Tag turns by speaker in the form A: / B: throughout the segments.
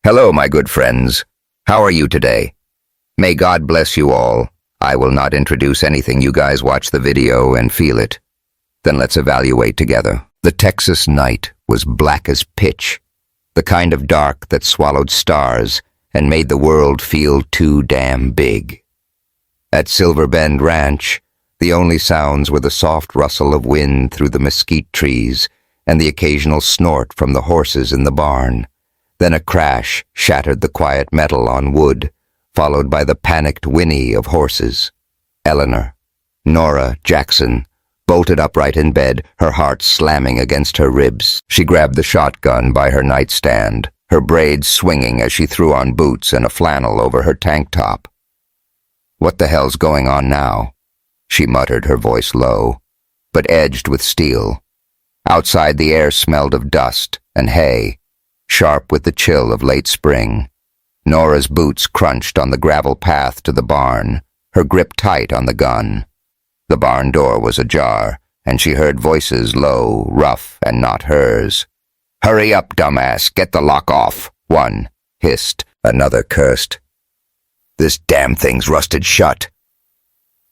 A: Hello, my good friends. How are you today? May God bless you all. I will not introduce anything. You guys watch the video and feel it. Then let's evaluate together. The Texas night was black as pitch, the kind of dark that swallowed stars and made the world feel too damn big. At Silver Bend Ranch, the only sounds were the soft rustle of wind through the mesquite trees and the occasional snort from the horses in the barn. Then a crash shattered the quiet metal on wood, followed by the panicked whinny of horses. Eleanor, Nora Jackson, bolted upright in bed, her heart slamming against her ribs. She grabbed the shotgun by her nightstand, her braids swinging as she threw on boots and a flannel over her tank top. "What the hell's going on now?" she muttered, her voice low, but edged with steel. Outside, the air smelled of dust and hay, sharp with the chill of late spring. Nora's boots crunched on the gravel path to the barn, her grip tight on the gun. The barn door was ajar, and she heard voices low, rough, and not hers. "Hurry up, dumbass, get the lock off," one hissed, another cursed. "This damn thing's rusted shut."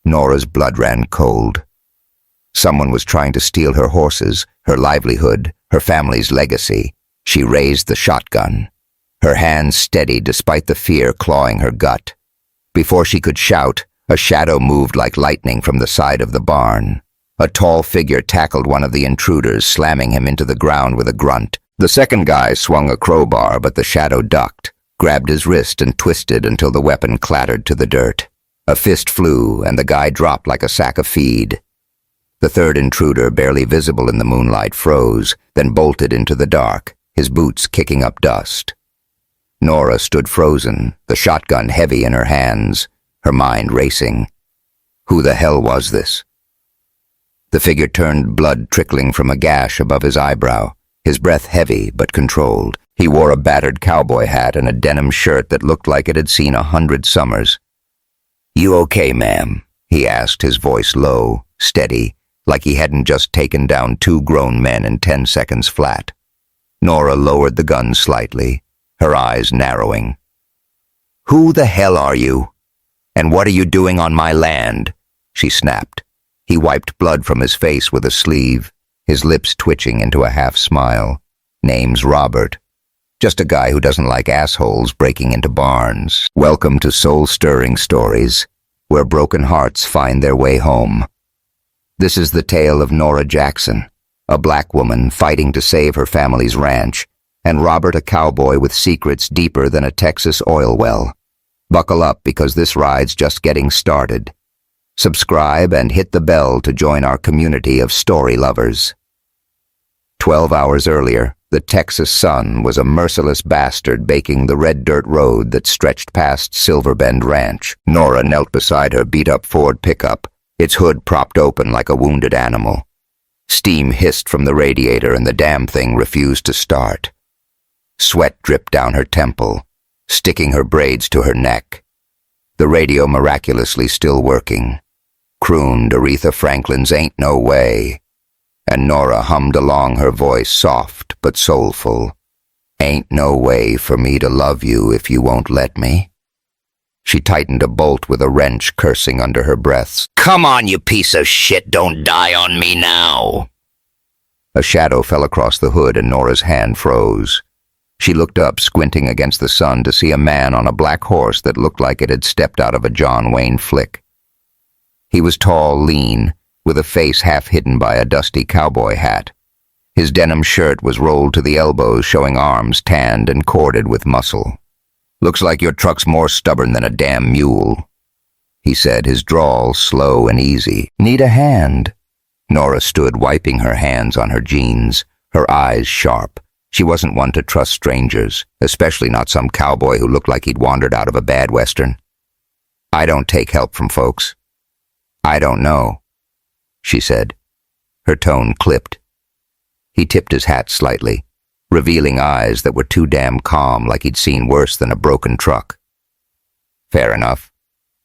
A: Nora's blood ran cold. Someone was trying to steal her horses, her livelihood, her family's legacy. She raised the shotgun, her hands steady despite the fear clawing her gut. Before she could shout, a shadow moved like lightning from the side of the barn. A tall figure tackled one of the intruders, slamming him into the ground with a grunt. The second guy swung a crowbar, but the shadow ducked, grabbed his wrist and twisted until the weapon clattered to the dirt. A fist flew, and the guy dropped like a sack of feed. The third intruder, barely visible in the moonlight, froze, then bolted into the dark, his boots kicking up dust. Nora stood frozen, the shotgun heavy in her hands, her mind racing. Who the hell was this? The figure turned, blood trickling from a gash above his eyebrow, his breath heavy but controlled. He wore a battered cowboy hat and a denim shirt that looked like it had seen 100 summers. "You okay, ma'am?" he asked, his voice low, steady, like he hadn't just taken down 2 grown men in 10 seconds flat. Nora lowered the gun slightly, her eyes narrowing. "Who the hell are you? And what are you doing on my land?" she snapped. He wiped blood from his face with a sleeve, his lips twitching into a half-smile. "Name's Robert. Just a guy who doesn't like assholes breaking into barns. Welcome to Soul-Stirring Stories, where broken hearts find their way home." This is the tale of Nora Jackson, a black woman fighting to save her family's ranch, and Robert, a cowboy with secrets deeper than a Texas oil well. Buckle up, because this ride's just getting started. Subscribe and hit the bell to join our community of story lovers. 12 hours earlier, the Texas sun was a merciless bastard baking the red dirt road that stretched past Silver Bend Ranch. Nora knelt beside her beat-up Ford pickup, its hood propped open like a wounded animal. Steam hissed from the radiator and the damn thing refused to start. Sweat dripped down her temple, sticking her braids to her neck. The radio miraculously still working. Crooned Aretha Franklin's "Ain't No Way," and Nora hummed along, her voice soft but soulful. "Ain't no way for me to love you if you won't let me." She tightened a bolt with a wrench, cursing under her breaths. "Come on, you piece of shit, don't die on me now." A shadow fell across the hood and Nora's hand froze. She looked up, squinting against the sun, to see a man on a black horse that looked like it had stepped out of a John Wayne flick. He was tall, lean, with a face half hidden by a dusty cowboy hat. His denim shirt was rolled to the elbows, showing arms tanned and corded with muscle. "Looks like your truck's more stubborn than a damn mule," he said, his drawl slow and easy. "Need a hand?" Nora stood, wiping her hands on her jeans, her eyes sharp. She wasn't one to trust strangers, especially not some cowboy who looked like he'd wandered out of a bad western. "I don't take help from folks." "I don't know," she said. Her tone clipped. He tipped his hat slightly, revealing eyes that were too damn calm, like he'd seen worse than a broken truck. "Fair enough.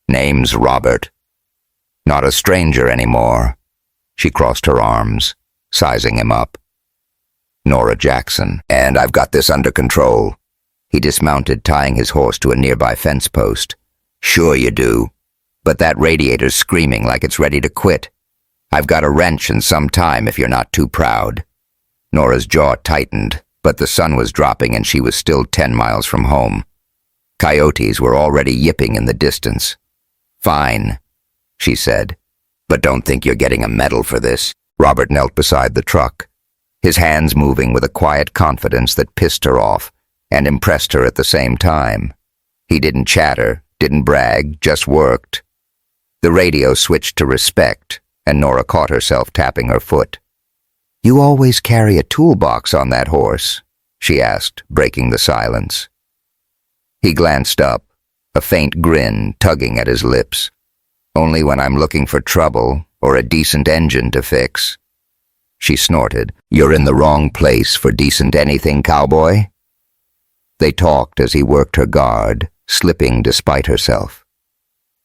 A: Name's Robert. Not a stranger anymore." She crossed her arms, sizing him up. "Nora Jackson, and I've got this under control. He dismounted, tying his horse to a nearby fence post. Sure you do. But that radiator's screaming like it's ready to quit. I've got a wrench and some time if you're not too proud. Nora's jaw tightened, but the sun was dropping and she was still 10 miles from home. Coyotes were already yipping in the distance. Fine, she said, but don't think you're getting a medal for this. Robert knelt beside the truck, his hands moving with a quiet confidence that pissed her off and impressed her at the same time. He didn't chatter, didn't brag, just worked. The radio switched to respect, and Nora caught herself tapping her foot. You always carry a toolbox on that horse, she asked, breaking the silence. He glanced up, a faint grin tugging at his lips. Only when I'm looking for trouble or a decent engine to fix. She snorted. You're in the wrong place for decent anything, cowboy. They talked as he worked her guard, slipping despite herself.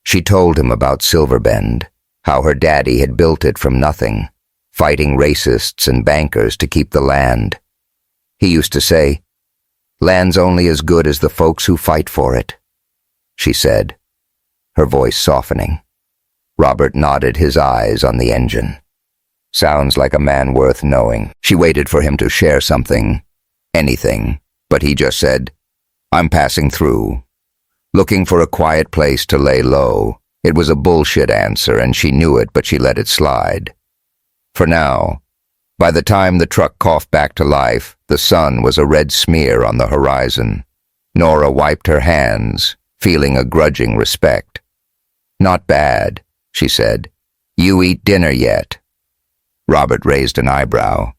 A: She told him about Silverbend, how her daddy had built it from nothing, fighting racists and bankers to keep the land. He used to say, "Land's only as good as the folks who fight for it," she said, her voice softening. Robert nodded, his eyes on the engine. Sounds like a man worth knowing. She waited for him to share something, anything, but he just said, I'm passing through. Looking for a quiet place to lay low. It was a bullshit answer, and she knew it, but she let it slide. For now, by the time the truck coughed back to life, the sun was a red smear on the horizon. Nora wiped her hands, feeling a grudging respect. Not bad, she said. You eat dinner yet? Robert raised an eyebrow.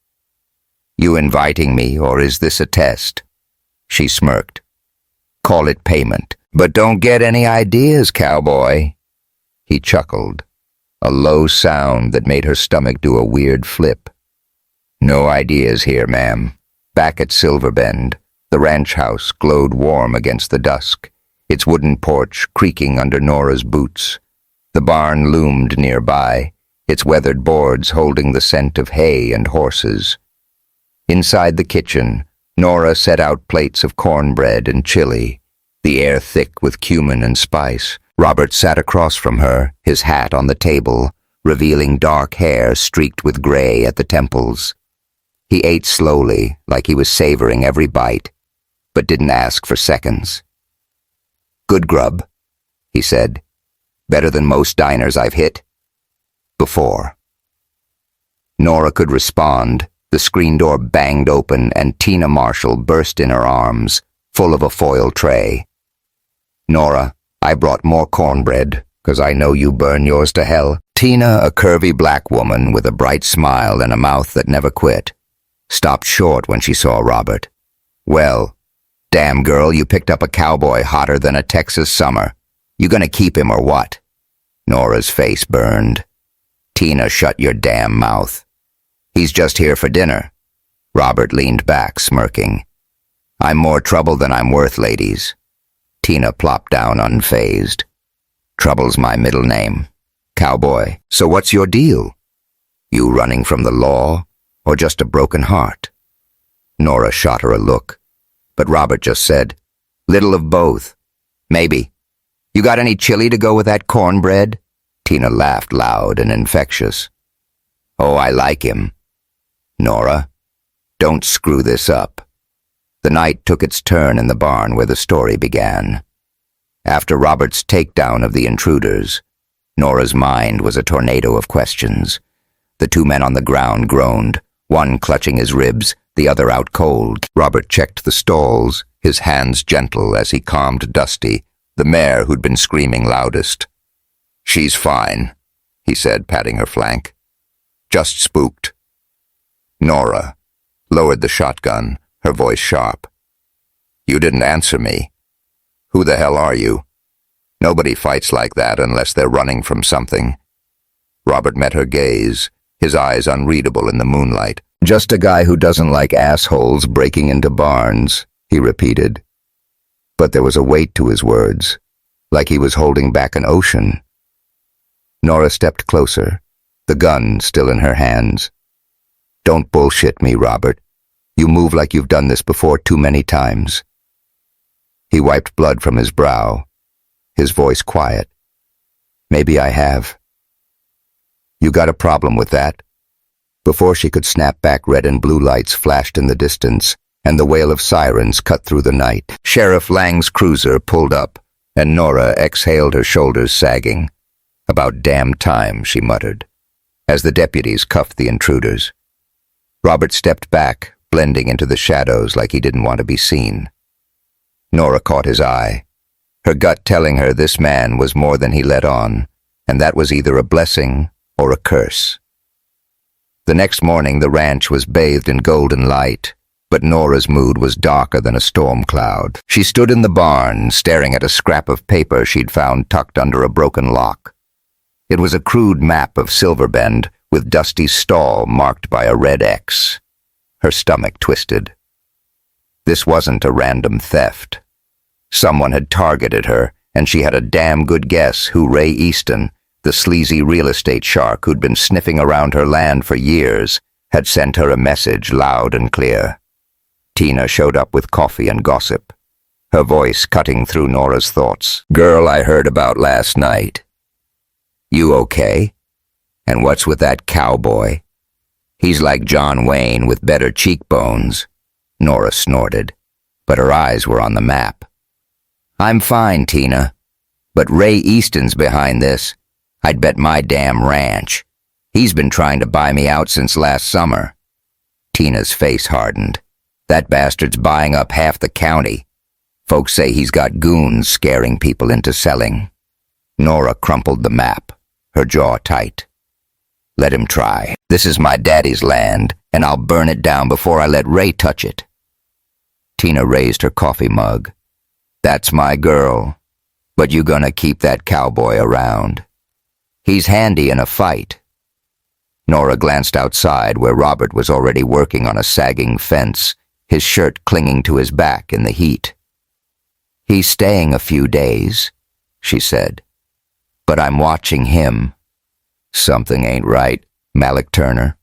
A: You inviting me, or is this a test? She smirked. Call it payment. But don't get any ideas, cowboy. He chuckled, a low sound that made her stomach do a weird flip. No ideas here, ma'am. Back at Silverbend, the ranch house glowed warm against the dusk, its wooden porch creaking under Nora's boots. The barn loomed nearby, its weathered boards holding the scent of hay and horses. Inside the kitchen, Nora set out plates of cornbread and chili, the air thick with cumin and spice. Robert sat across from her, his hat on the table, revealing dark hair streaked with gray at the temples. He ate slowly, like he was savoring every bite, but didn't ask for seconds. Good grub, he said. Better than most diners I've hit. Before. Nora could respond. The screen door banged open and Tina Marshall burst in her arms, full of a foil tray. Nora, I brought more cornbread, 'cause I know you burn yours to hell. Tina, a curvy black woman with a bright smile and a mouth that never quit, stopped short when she saw Robert. Well, damn girl, you picked up a cowboy hotter than a Texas summer. You gonna keep him or what? Nora's face burned. Tina, shut your damn mouth. He's just here for dinner. Robert leaned back, smirking. I'm more trouble than I'm worth, ladies. Tina plopped down unfazed. Trouble's my middle name. Cowboy. So what's your deal? You running from the law, or just a broken heart? Nora shot her a look, but Robert just said, little of both. Maybe. You got any chili to go with that cornbread? Tina laughed loud and infectious. Oh, I like him. Nora, don't screw this up. The night took its turn in the barn where the story began. After Robert's takedown of the intruders, Nora's mind was a tornado of questions. The two men on the ground groaned, one clutching his ribs, the other out cold. Robert checked the stalls, his hands gentle as he calmed Dusty, the mare who'd been screaming loudest. She's fine, he said, patting her flank. Just spooked. Nora lowered the shotgun, her voice sharp. You didn't answer me. Who the hell are you? Nobody fights like that unless they're running from something. Robert met her gaze, his eyes unreadable in the moonlight. Just a guy who doesn't like assholes breaking into barns, he repeated. But there was a weight to his words, like he was holding back an ocean. Nora stepped closer, the gun still in her hands. Don't bullshit me, Robert. You move like you've done this before too many times. He wiped blood from his brow, his voice quiet. Maybe I have. You got a problem with that? Before she could snap back, red and blue lights flashed in the distance, and the wail of sirens cut through the night. Sheriff Lang's cruiser pulled up, and Nora exhaled, her shoulders sagging. About damn time, she muttered, as the deputies cuffed the intruders. Robert stepped back, blending into the shadows like he didn't want to be seen. Nora caught his eye, her gut telling her this man was more than he let on, and that was either a blessing or a curse. The next morning the ranch was bathed in golden light, but Nora's mood was darker than a storm cloud. She stood in the barn, staring at a scrap of paper she'd found tucked under a broken lock. It was a crude map of Silverbend, with Dusty's stall marked by a red X. Her stomach twisted. This wasn't a random theft. Someone had targeted her, and she had a damn good guess who Ray Easton, the sleazy real estate shark who'd been sniffing around her land for years, had sent her a message loud and clear. Tina showed up with coffee and gossip, her voice cutting through Nora's thoughts. Girl I heard about last night. You okay? And what's with that cowboy? He's like John Wayne with better cheekbones. Nora snorted, but her eyes were on the map. I'm fine, Tina, but Ray Easton's behind this. I'd bet my damn ranch. He's been trying to buy me out since last summer. Tina's face hardened. That bastard's buying up half the county. Folks say he's got goons scaring people into selling. Nora crumpled the map, her jaw tight. Let him try. This is my daddy's land, and I'll burn it down before I let Ray touch it. Tina raised her coffee mug. That's my girl, but you gonna keep that cowboy around. He's handy in a fight. Nora glanced outside where Robert was already working on a sagging fence, his shirt clinging to his back in the heat. He's staying a few days, she said, but I'm watching him. Something ain't right, Malik Turner.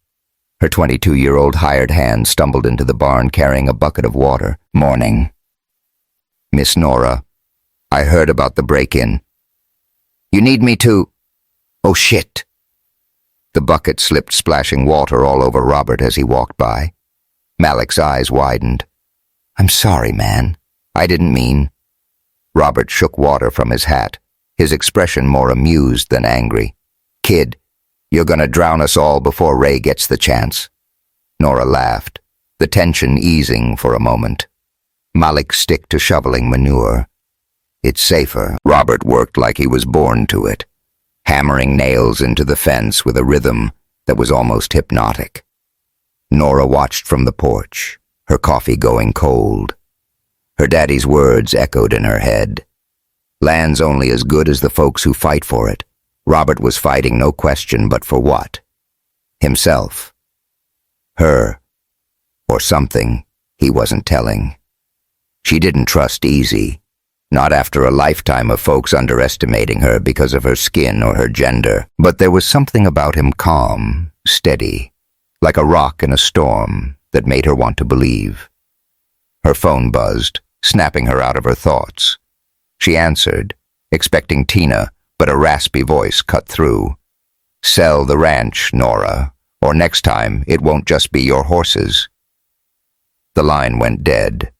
A: Her 22-year-old hired hand stumbled into the barn carrying a bucket of water. Morning. Miss Nora, I heard about the break-in. You need me to... Oh, shit. The bucket slipped, splashing water all over Robert as he walked by. Malik's eyes widened. I'm sorry, man. I didn't mean... Robert shook water from his hat, his expression more amused than angry. Kid, you're gonna drown us all before Ray gets the chance. Nora laughed, the tension easing for a moment. Malik stick to shoveling manure. It's safer. Robert worked like he was born to it, hammering nails into the fence with a rhythm that was almost hypnotic. Nora watched from the porch, her coffee going cold. Her daddy's words echoed in her head. Land's only as good as the folks who fight for it. Robert was fighting, no question, but for what? Himself. Her. Or something he wasn't telling. She didn't trust Easy, not after a lifetime of folks underestimating her because of her skin or her gender. But there was something about him calm, steady, like a rock in a storm that made her want to believe. Her phone buzzed, snapping her out of her thoughts. She answered, expecting Tina, but a raspy voice cut through. Sell the ranch, Nora, or next time it won't just be your horses. The line went dead.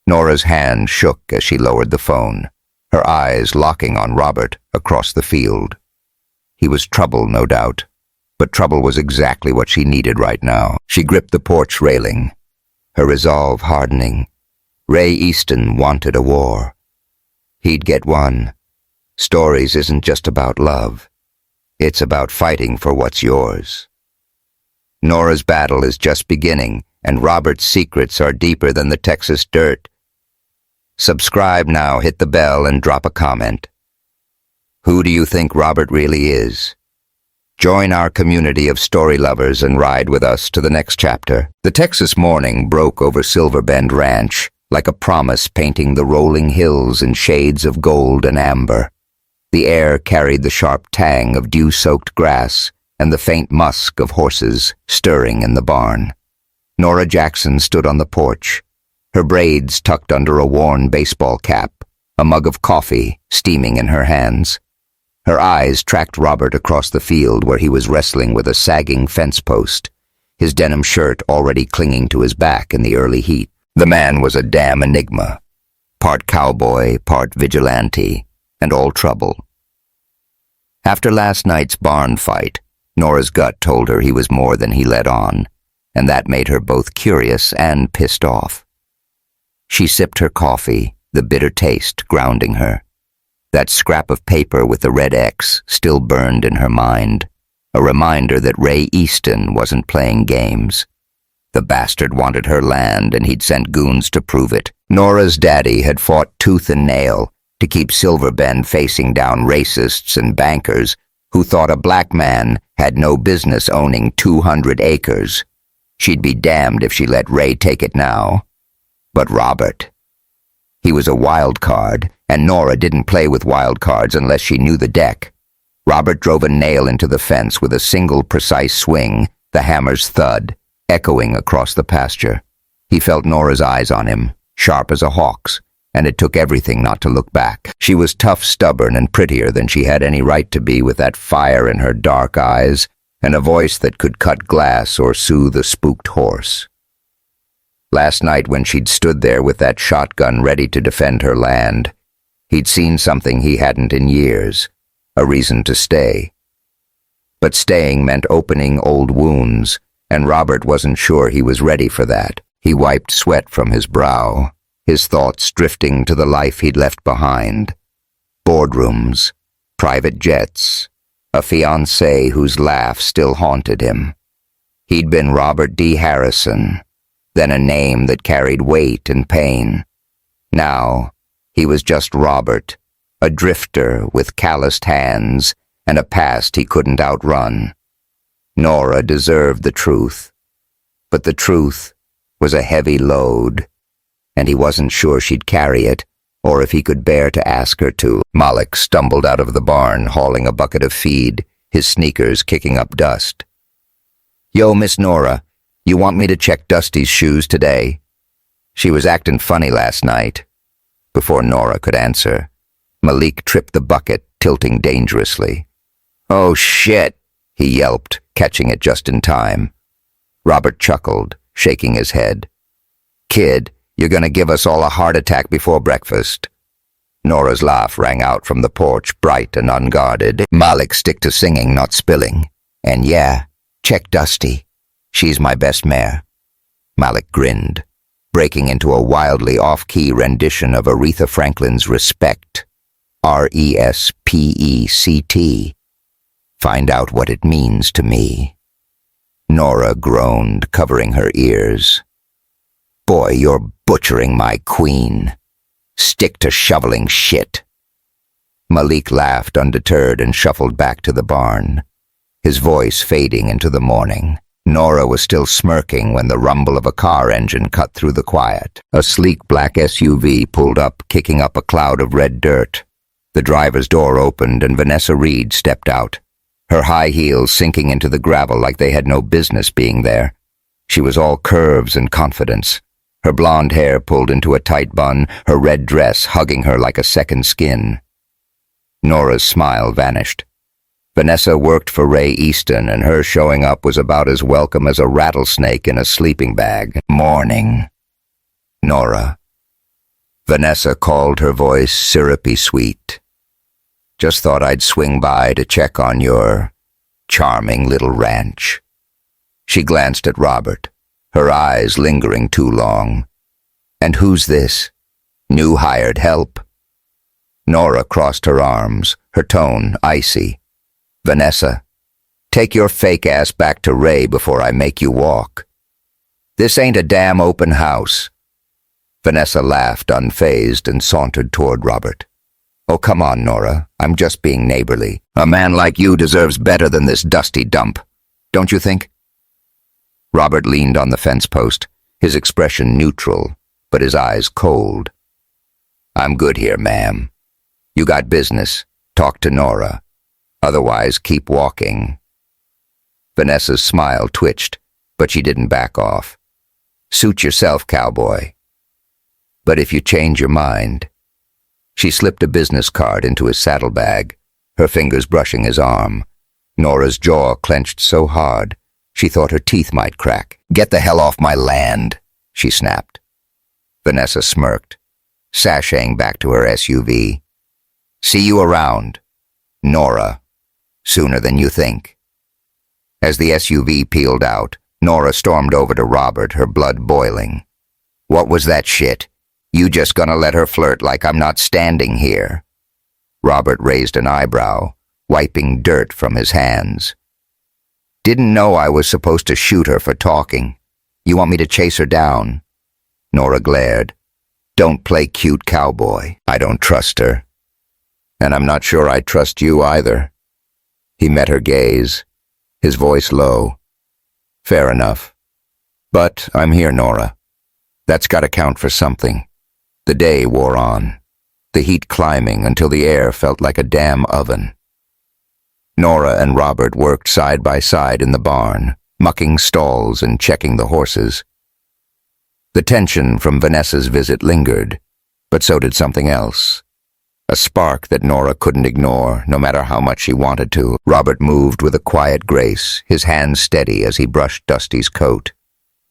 A: Nora's hand shook as she lowered the phone, her eyes locking on Robert across the field. He was trouble, no doubt, but trouble was exactly what she needed right now. She gripped the porch railing, her resolve hardening. Ray Easton wanted a war. He'd get one. Stories isn't just about love. It's about fighting for what's yours. Nora's battle is just beginning, and Robert's secrets are deeper than the Texas dirt. Subscribe now, hit the bell, and drop a comment. Who do you think Robert really is? Join our community of story lovers and ride with us to the next chapter. The Texas morning broke over Silverbend Ranch, like a promise painting the rolling hills in shades of gold and amber. The air carried the sharp tang of dew-soaked grass and the faint musk of horses stirring in the barn. Nora Jackson stood on the porch, her braids tucked under a worn baseball cap, a mug of coffee steaming in her hands. Her eyes tracked Robert across the field where he was wrestling with a sagging fence post, his denim shirt already clinging to his back in the early heat. The man was a damn enigma, part cowboy, part vigilante, and all trouble. After last night's barn fight, Nora's gut told her he was more than he let on, and that made her both curious and pissed off. She sipped her coffee, the bitter taste grounding her. That scrap of paper with the red X still burned in her mind, a reminder that Ray Easton wasn't playing games. The bastard wanted her land, and he'd sent goons to prove it. Nora's daddy had fought tooth and nail to keep Silverbend facing down racists and bankers who thought a black man had no business owning 200 acres. She'd be damned if she let Ray take it now. But Robert. He was a wild card, and Nora didn't play with wild cards unless she knew the deck. Robert drove a nail into the fence with a single precise swing, the hammer's thud, echoing across the pasture. He felt Nora's eyes on him, sharp as a hawk's, and it took everything not to look back. She was tough, stubborn, and prettier than she had any right to be, with that fire in her dark eyes and a voice that could cut glass or soothe a spooked horse. Last night, when she'd stood there with that shotgun ready to defend her land, he'd seen something he hadn't in years, a reason to stay. But staying meant opening old wounds, and Robert wasn't sure he was ready for that. He wiped sweat from his brow, his thoughts drifting to the life he'd left behind. Boardrooms, private jets, a fiancée whose laugh still haunted him. He'd been Robert D. Harrison, then a name that carried weight and pain. Now, he was just Robert, a drifter with calloused hands and a past he couldn't outrun. Nora deserved the truth, but the truth was a heavy load, and he wasn't sure she'd carry it, or if he could bear to ask her to. Malik stumbled out of the barn, hauling a bucket of feed, his sneakers kicking up dust. "Yo, Miss Nora, you want me to check Dusty's shoes today? She was acting funny last night." Before Nora could answer, Malik tripped the bucket, tilting dangerously. "Oh, shit," he yelped, catching it just in time. Robert chuckled, shaking his head. "Kid, you're gonna give us all a heart attack before breakfast." Nora's laugh rang out from the porch, bright and unguarded. "Malik, stick to singing, not spilling. And yeah, check Dusty. She's my best mare." Malik grinned, breaking into a wildly off-key rendition of Aretha Franklin's Respect, R-E-S-P-E-C-T. "Find out what it means to me." Nora groaned, covering her ears. "Boy, you're butchering my queen. Stick to shoveling shit." Malik laughed undeterred and shuffled back to the barn, his voice fading into the morning. Nora was still smirking when the rumble of a car engine cut through the quiet. A sleek black SUV pulled up, kicking up a cloud of red dirt. The driver's door opened and Vanessa Reed stepped out, her high heels sinking into the gravel like they had no business being there. She was all curves and confidence, her blonde hair pulled into a tight bun, her red dress hugging her like a second skin. Nora's smile vanished. Vanessa worked for Ray Easton, and her showing up was about as welcome as a rattlesnake in a sleeping bag. "Morning, Nora." Vanessa called, her voice syrupy sweet. "Just thought I'd swing by to check on your charming little ranch." She glanced at Robert, her eyes lingering too long. "And who's this? New hired help?" Nora crossed her arms, her tone icy. "Vanessa, take your fake ass back to Ray before I make you walk. This ain't a damn open house." Vanessa laughed, unfazed, and sauntered toward Robert. "Oh, come on, Nora. I'm just being neighborly. A man like you deserves better than this dusty dump. Don't you think?" Robert leaned on the fence post, his expression neutral, but his eyes cold. "I'm good here, ma'am. You got business, talk to Nora. Otherwise, keep walking." Vanessa's smile twitched, but she didn't back off. "Suit yourself, cowboy." But if you change your mind. She slipped a business card into his saddlebag, her fingers brushing his arm. Nora's jaw clenched so hard, she thought her teeth might crack. Get the hell off my land, she snapped. Vanessa smirked, sashaying back to her SUV. See you around, Nora, sooner than you think. As the SUV peeled out, Nora stormed over to Robert, her blood boiling. What was that shit? You just gonna let her flirt like I'm not standing here? Robert raised an eyebrow, wiping dirt from his hands. Didn't know I was supposed to shoot her for talking. You want me to chase her down? Nora glared. Don't play cute cowboy. I don't trust her. And I'm not sure I trust you either. He met her gaze, his voice low. Fair enough. But I'm here, Nora. That's gotta count for something. The day wore on, the heat climbing until the air felt like a damn oven. Nora and Robert worked side by side in the barn, mucking stalls and checking the horses. The tension from Vanessa's visit lingered, but so did something else. A spark that Nora couldn't ignore, no matter how much she wanted to. Robert moved with a quiet grace, his hands steady as he brushed Dusty's coat.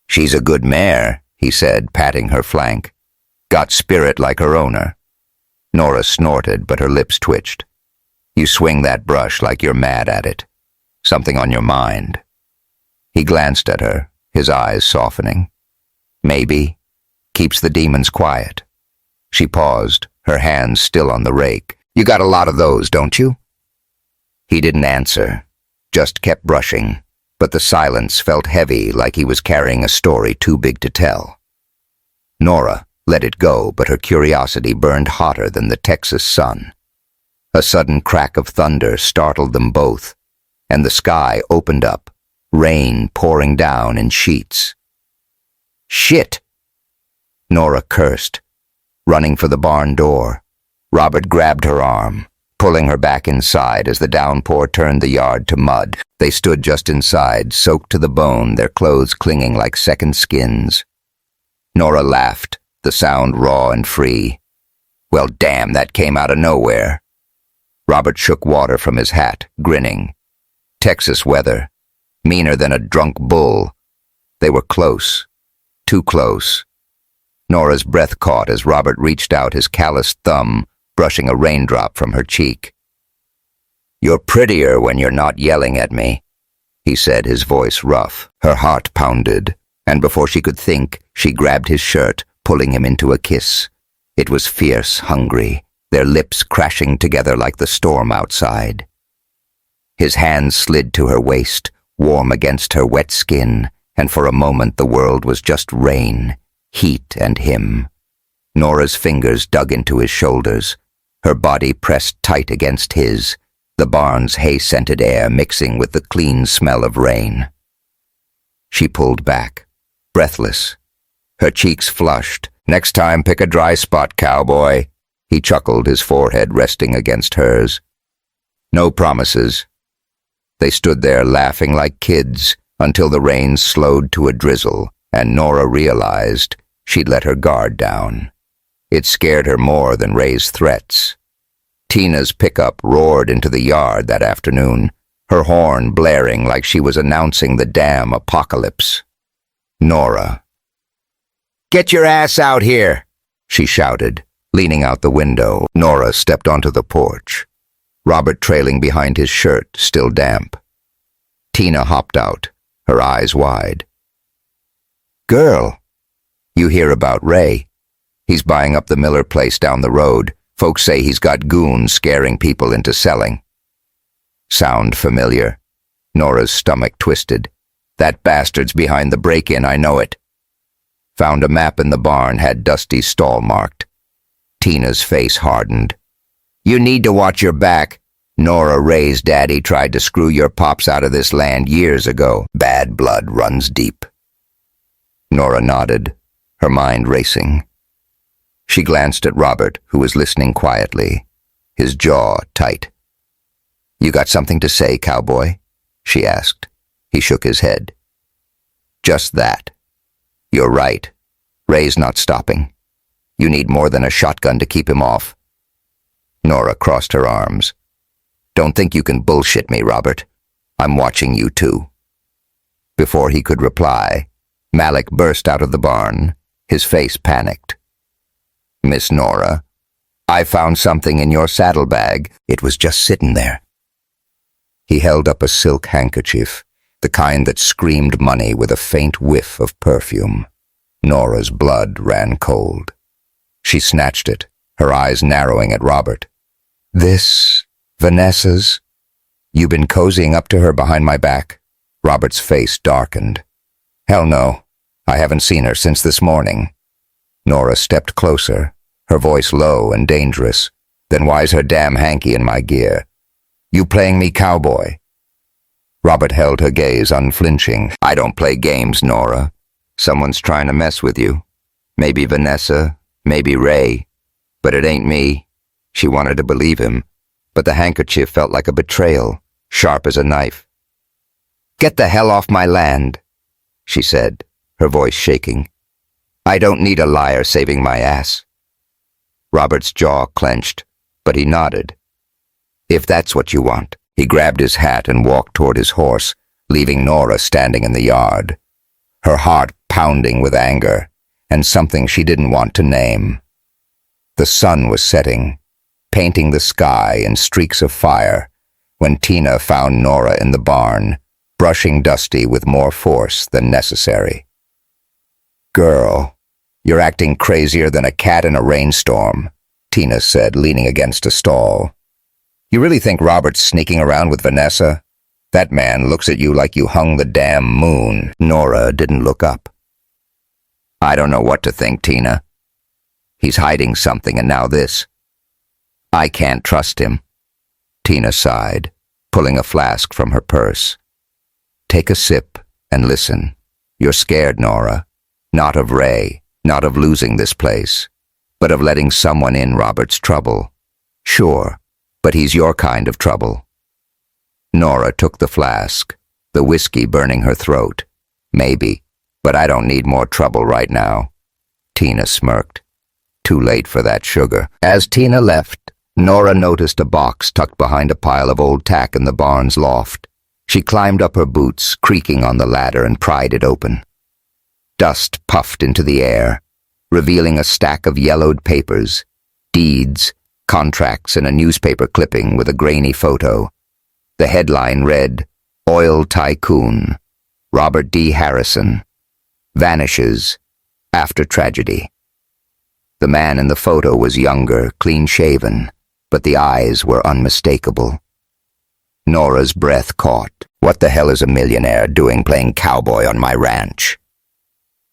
A: She's a good mare, he said, patting her flank. Got spirit like her owner. Nora snorted, but her lips twitched. You swing that brush like you're mad at it. Something on your mind. He glanced at her, his eyes softening. Maybe. Keeps the demons quiet. She paused, her hands still on the rake. You got a lot of those, don't you? He didn't answer, just kept brushing, but the silence felt heavy, like he was carrying a story too big to tell. Nora let it go, but her curiosity burned hotter than the Texas sun. A sudden crack of thunder startled them both, and the sky opened up, rain pouring down in sheets. Shit! Nora cursed, running for the barn door. Robert grabbed her arm, pulling her back inside as the downpour turned the yard to mud. They stood just inside, soaked to the bone, their clothes clinging like second skins. Nora laughed, the sound raw and free. Well, damn, that came out of nowhere. Robert shook water from his hat, grinning. Texas weather, meaner than a drunk bull. They were close, too close. Nora's breath caught as Robert reached out his calloused thumb, brushing a raindrop from her cheek. You're prettier when you're not yelling at me, he said, his voice rough. Her heart pounded, and before she could think, she grabbed his shirt, pulling him into a kiss. It was fierce, hungry, their lips crashing together like the storm outside. His hands slid to her waist, warm against her wet skin, and for a moment the world was just rain, heat and him. Nora's fingers dug into his shoulders, her body pressed tight against his, the barn's hay-scented air mixing with the clean smell of rain. She pulled back, breathless, her cheeks flushed. Next time pick a dry spot, cowboy. He chuckled, his forehead resting against hers. No promises. They stood there laughing like kids until the rain slowed to a drizzle, and Nora realized she'd let her guard down. It scared her more than Ray's threats. Tina's pickup roared into the yard that afternoon, her horn blaring like she was announcing the damn apocalypse. Nora. Get your ass out here, she shouted, leaning out the window. Nora stepped onto the porch, Robert trailing behind his shirt, still damp. Tina hopped out, her eyes wide. Girl, you hear about Ray? He's buying up the Miller place down the road. Folks say he's got goons scaring people into selling. Sound familiar? Nora's stomach twisted. That bastard's behind the break-in, I know it. Found a map in the barn, had Dusty's stall marked. Tina's face hardened. You need to watch your back. Nora, Ray's daddy tried to screw your pops out of this land years ago. Bad blood runs deep. Nora nodded, her mind racing. She glanced at Robert, who was listening quietly, his jaw tight. You got something to say, cowboy? She asked. He shook his head. Just that. You're right. Ray's not stopping. You need more than a shotgun to keep him off. Nora crossed her arms. Don't think you can bullshit me, Robert. I'm watching you too. Before he could reply, Malik burst out of the barn, his face panicked. Miss Nora, I found something in your saddlebag. It was just sitting there. He held up a silk handkerchief, the kind that screamed money with a faint whiff of perfume. Nora's blood ran cold. She snatched it, her eyes narrowing at Robert. This, Vanessa's? You been cozying up to her behind my back? Robert's face darkened. Hell no. I haven't seen her since this morning. Nora stepped closer, her voice low and dangerous. Then why's her damn hanky in my gear? You playing me cowboy? Robert held her gaze unflinching. I don't play games, Nora. Someone's trying to mess with you. Maybe Vanessa, maybe Ray. But it ain't me. She wanted to believe him, but the handkerchief felt like a betrayal, sharp as a knife. Get the hell off my land, she said, her voice shaking. I don't need a liar saving my ass. Robert's jaw clenched, but he nodded. If that's what you want. He grabbed his hat and walked toward his horse, leaving Nora standing in the yard, her heart pounding with anger and something she didn't want to name. The sun was setting, painting the sky in streaks of fire, when Tina found Nora in the barn, brushing Dusty with more force than necessary. Girl, you're acting crazier than a cat in a rainstorm, Tina said, leaning against a stall. You really think Robert's sneaking around with Vanessa? That man looks at you like you hung the damn moon. Nora didn't look up. I don't know what to think, Tina. He's hiding something, and now this. I can't trust him. Tina sighed, pulling a flask from her purse. Take a sip and listen. You're scared, Nora. Not of Ray, not of losing this place, but of letting someone in Robert's trouble. Sure, but he's your kind of trouble. Nora took the flask, the whiskey burning her throat. Maybe, but I don't need more trouble right now. Tina smirked. Too late for that sugar. As Tina left, Nora noticed a box tucked behind a pile of old tack in the barn's loft. She climbed up her boots, creaking on the ladder, and pried it open. Dust puffed into the air, revealing a stack of yellowed papers, deeds, contracts, and a newspaper clipping with a grainy photo. The headline read, Oil Tycoon, Robert D. Harrison, vanishes after tragedy. The man in the photo was younger, clean-shaven, but the eyes were unmistakable. Nora's breath caught. What the hell is a millionaire doing playing cowboy on my ranch?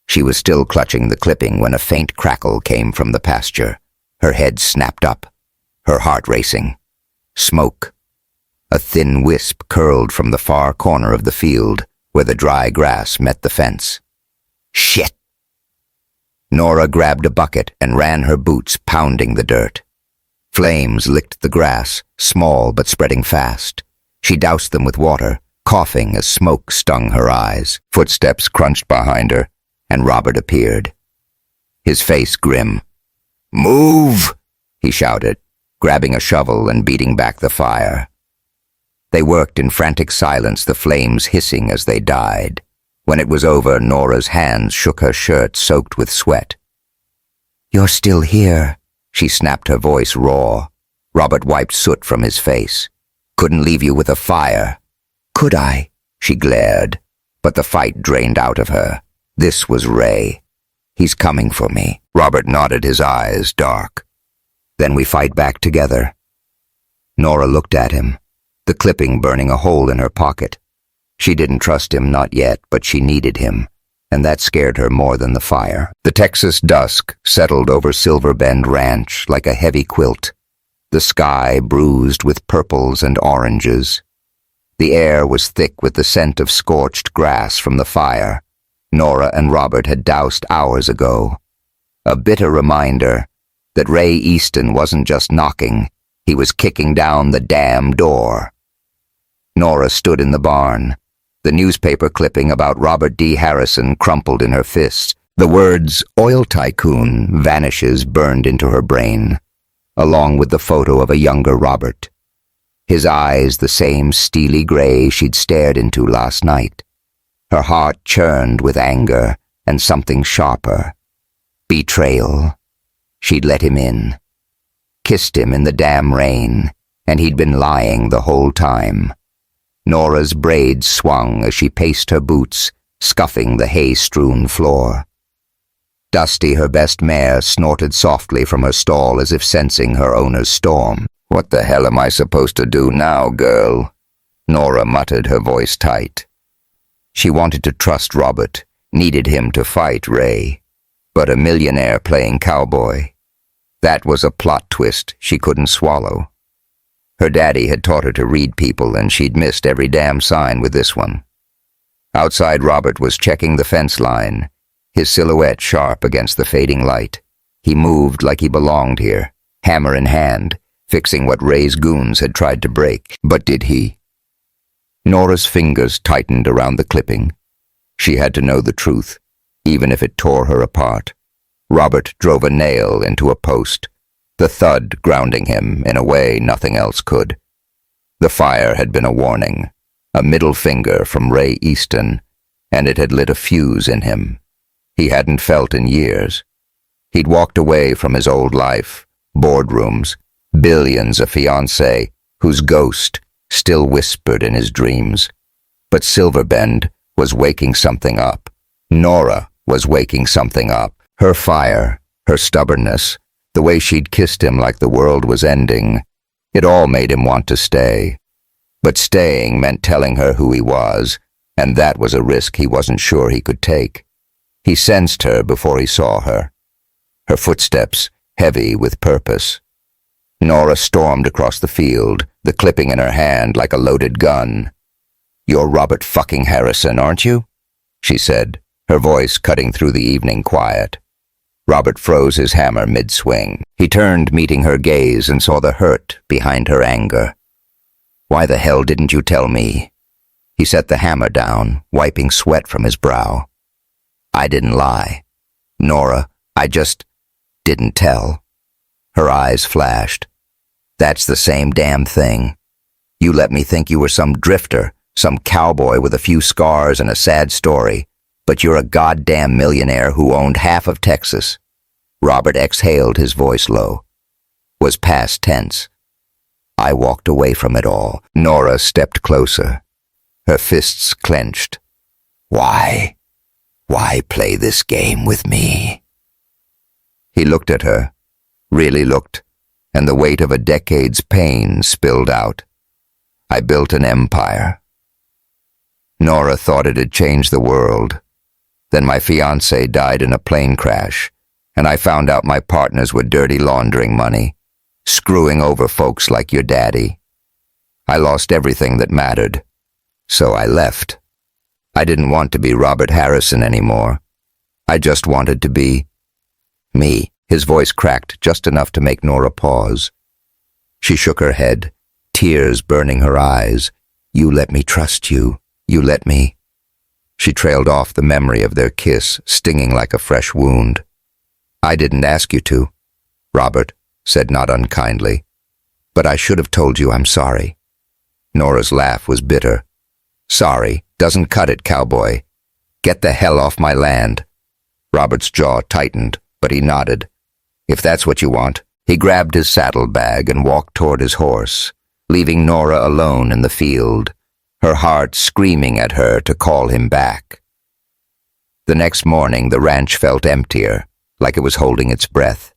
A: She was still clutching the clipping when a faint crackle came from the pasture. Her head snapped up, her heart racing. Smoke. A thin wisp curled from the far corner of the field, where the dry grass met the fence. Shit! Nora grabbed a bucket and ran her boots, pounding the dirt. Flames licked the grass, small but spreading fast. She doused them with water, coughing as smoke stung her eyes. Footsteps crunched behind her, and Robert appeared, his face grim. Move! He shouted, grabbing a shovel and beating back the fire. They worked in frantic silence, the flames hissing as they died. When it was over, Nora's hands shook her shirt soaked with sweat. You're still here, she snapped, her voice raw. Robert wiped soot from his face. Couldn't leave you with a fire. Could I? She glared, but the fight drained out of her. This was Ray. He's coming for me. Robert nodded, his eyes dark. Then we fight back together. Nora looked at him, the clipping burning a hole in her pocket. She didn't trust him, not yet, but she needed him, and that scared her more than the fire. The Texas dusk settled over Silver Bend Ranch like a heavy quilt, the sky bruised with purples and oranges. The air was thick with the scent of scorched grass from the fire Nora and Robert had doused hours ago. A bitter reminder that Ray Easton wasn't just knocking, he was kicking down the damn door. Nora stood in the barn, the newspaper clipping about Robert D. Harrison crumpled in her fists. The words "oil tycoon" vanishes burned into her brain, along with the photo of a younger Robert. His eyes the same steely gray she'd stared into last night. Her heart churned with anger and something sharper. Betrayal. She'd let him in. Kissed him in the damn rain, and he'd been lying the whole time. Nora's braids swung as she paced her boots, scuffing the hay-strewn floor. Dusty, her best mare, snorted softly from her stall as if sensing her owner's storm. "What the hell am I supposed to do now, girl?" Nora muttered, her voice tight. She wanted to trust Robert, needed him to fight Ray. But a millionaire playing cowboy. That was a plot twist she couldn't swallow. Her daddy had taught her to read people, and she'd missed every damn sign with this one. Outside, Robert was checking the fence line, his silhouette sharp against the fading light. He moved like he belonged here, hammer in hand, fixing what Ray's goons had tried to break. But did he? Nora's fingers tightened around the clipping. She had to know the truth, even if it tore her apart. Robert drove a nail into a post, the thud grounding him in a way nothing else could. The fire had been a warning, a middle finger from Ray Easton, and it had lit a fuse in him. He hadn't felt in years. He'd walked away from his old life, boardrooms, billions, a fiancé whose ghost still whispered in his dreams. But Silverbend was waking something up. Nora was waking something up. Her fire, her stubbornness, the way she'd kissed him like the world was ending, it all made him want to stay. But staying meant telling her who he was, and that was a risk he wasn't sure he could take. He sensed her before he saw her. Her footsteps, heavy with purpose. Nora stormed across the field, the clipping in her hand like a loaded gun. "You're Robert fucking Harrison, aren't you?" she said, her voice cutting through the evening quiet. Robert froze his hammer mid-swing. He turned, meeting her gaze, and saw the hurt behind her anger. "Why the hell didn't you tell me?" He set the hammer down, wiping sweat from his brow. "I didn't lie. Nora, I just didn't tell." Her eyes flashed. "That's the same damn thing. You let me think you were some drifter, some cowboy with a few scars and a sad story, but you're a goddamn millionaire who owned half of Texas." Robert exhaled, his voice low. Was past tense. "I walked away from it all." Nora stepped closer, her fists clenched. Why? Why play this game with me?" He looked at her, really looked, and the weight of a decade's pain spilled out. "I built an empire. Nora thought it had changed the world. Then my fiancé died in a plane crash, and I found out my partners were dirty laundering money, screwing over folks like your daddy. I lost everything that mattered, so I left. I didn't want to be Robert Harrison anymore. I just wanted to be me." His voice cracked just enough to make Nora pause. She shook her head, tears burning her eyes. "You let me trust you. You let me." She trailed off, the memory of their kiss stinging like a fresh wound. "I didn't ask you to," Robert said, not unkindly. "But I should have told you I'm sorry." Nora's laugh was bitter. "Sorry doesn't cut it, cowboy. Get the hell off my land." Robert's jaw tightened, but he nodded. "If that's what you want." He grabbed his saddlebag and walked toward his horse, leaving Nora alone in the field, her heart screaming at her to call him back. The next morning, the ranch felt emptier, like it was holding its breath.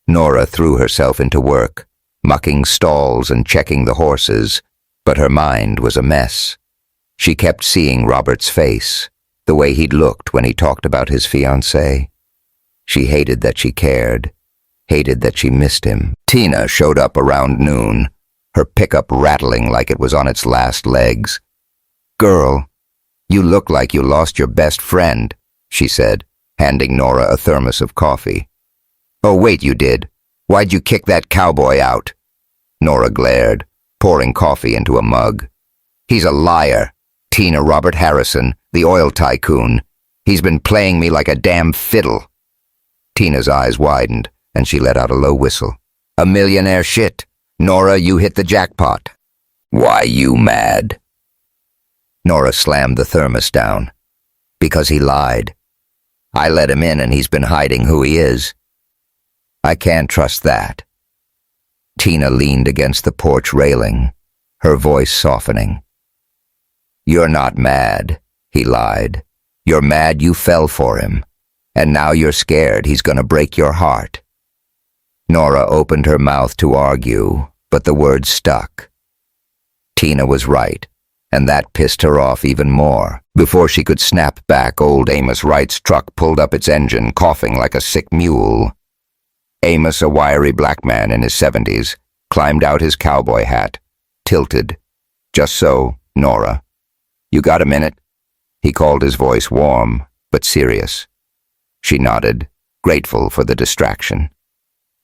A: Nora threw herself into work, mucking stalls and checking the horses, but her mind was a mess. She kept seeing Robert's face, the way he'd looked when he talked about his fiancée. She hated that she cared, hated that she missed him. Tina showed up around noon, her pickup rattling like it was on its last legs. "Girl, you look like you lost your best friend," she said, handing Nora a thermos of coffee. "Oh, wait, you did. Why'd you kick that cowboy out?" Nora glared, pouring coffee into a mug. "He's a liar. Tina, Robert Harrison, the oil tycoon. He's been playing me like a damn fiddle." Tina's eyes widened, and she let out a low whistle. "A millionaire shit. Nora, you hit the jackpot." "Why you mad?" Nora slammed the thermos down. "Because he lied. I let him in and he's been hiding who he is. I can't trust that." Tina leaned against the porch railing, her voice softening. "You're not mad," he lied. "You're mad you fell for him, and now you're scared he's gonna break your heart." Nora opened her mouth to argue, but the words stuck. Tina was right, and that pissed her off even more. Before she could snap back, old Amos Wright's truck pulled up its engine, coughing like a sick mule. Amos, a wiry black man in his 70s, climbed out his cowboy hat, tilted. "Just so, Nora. You got a minute?" He called, his voice warm, but serious. She nodded, grateful for the distraction.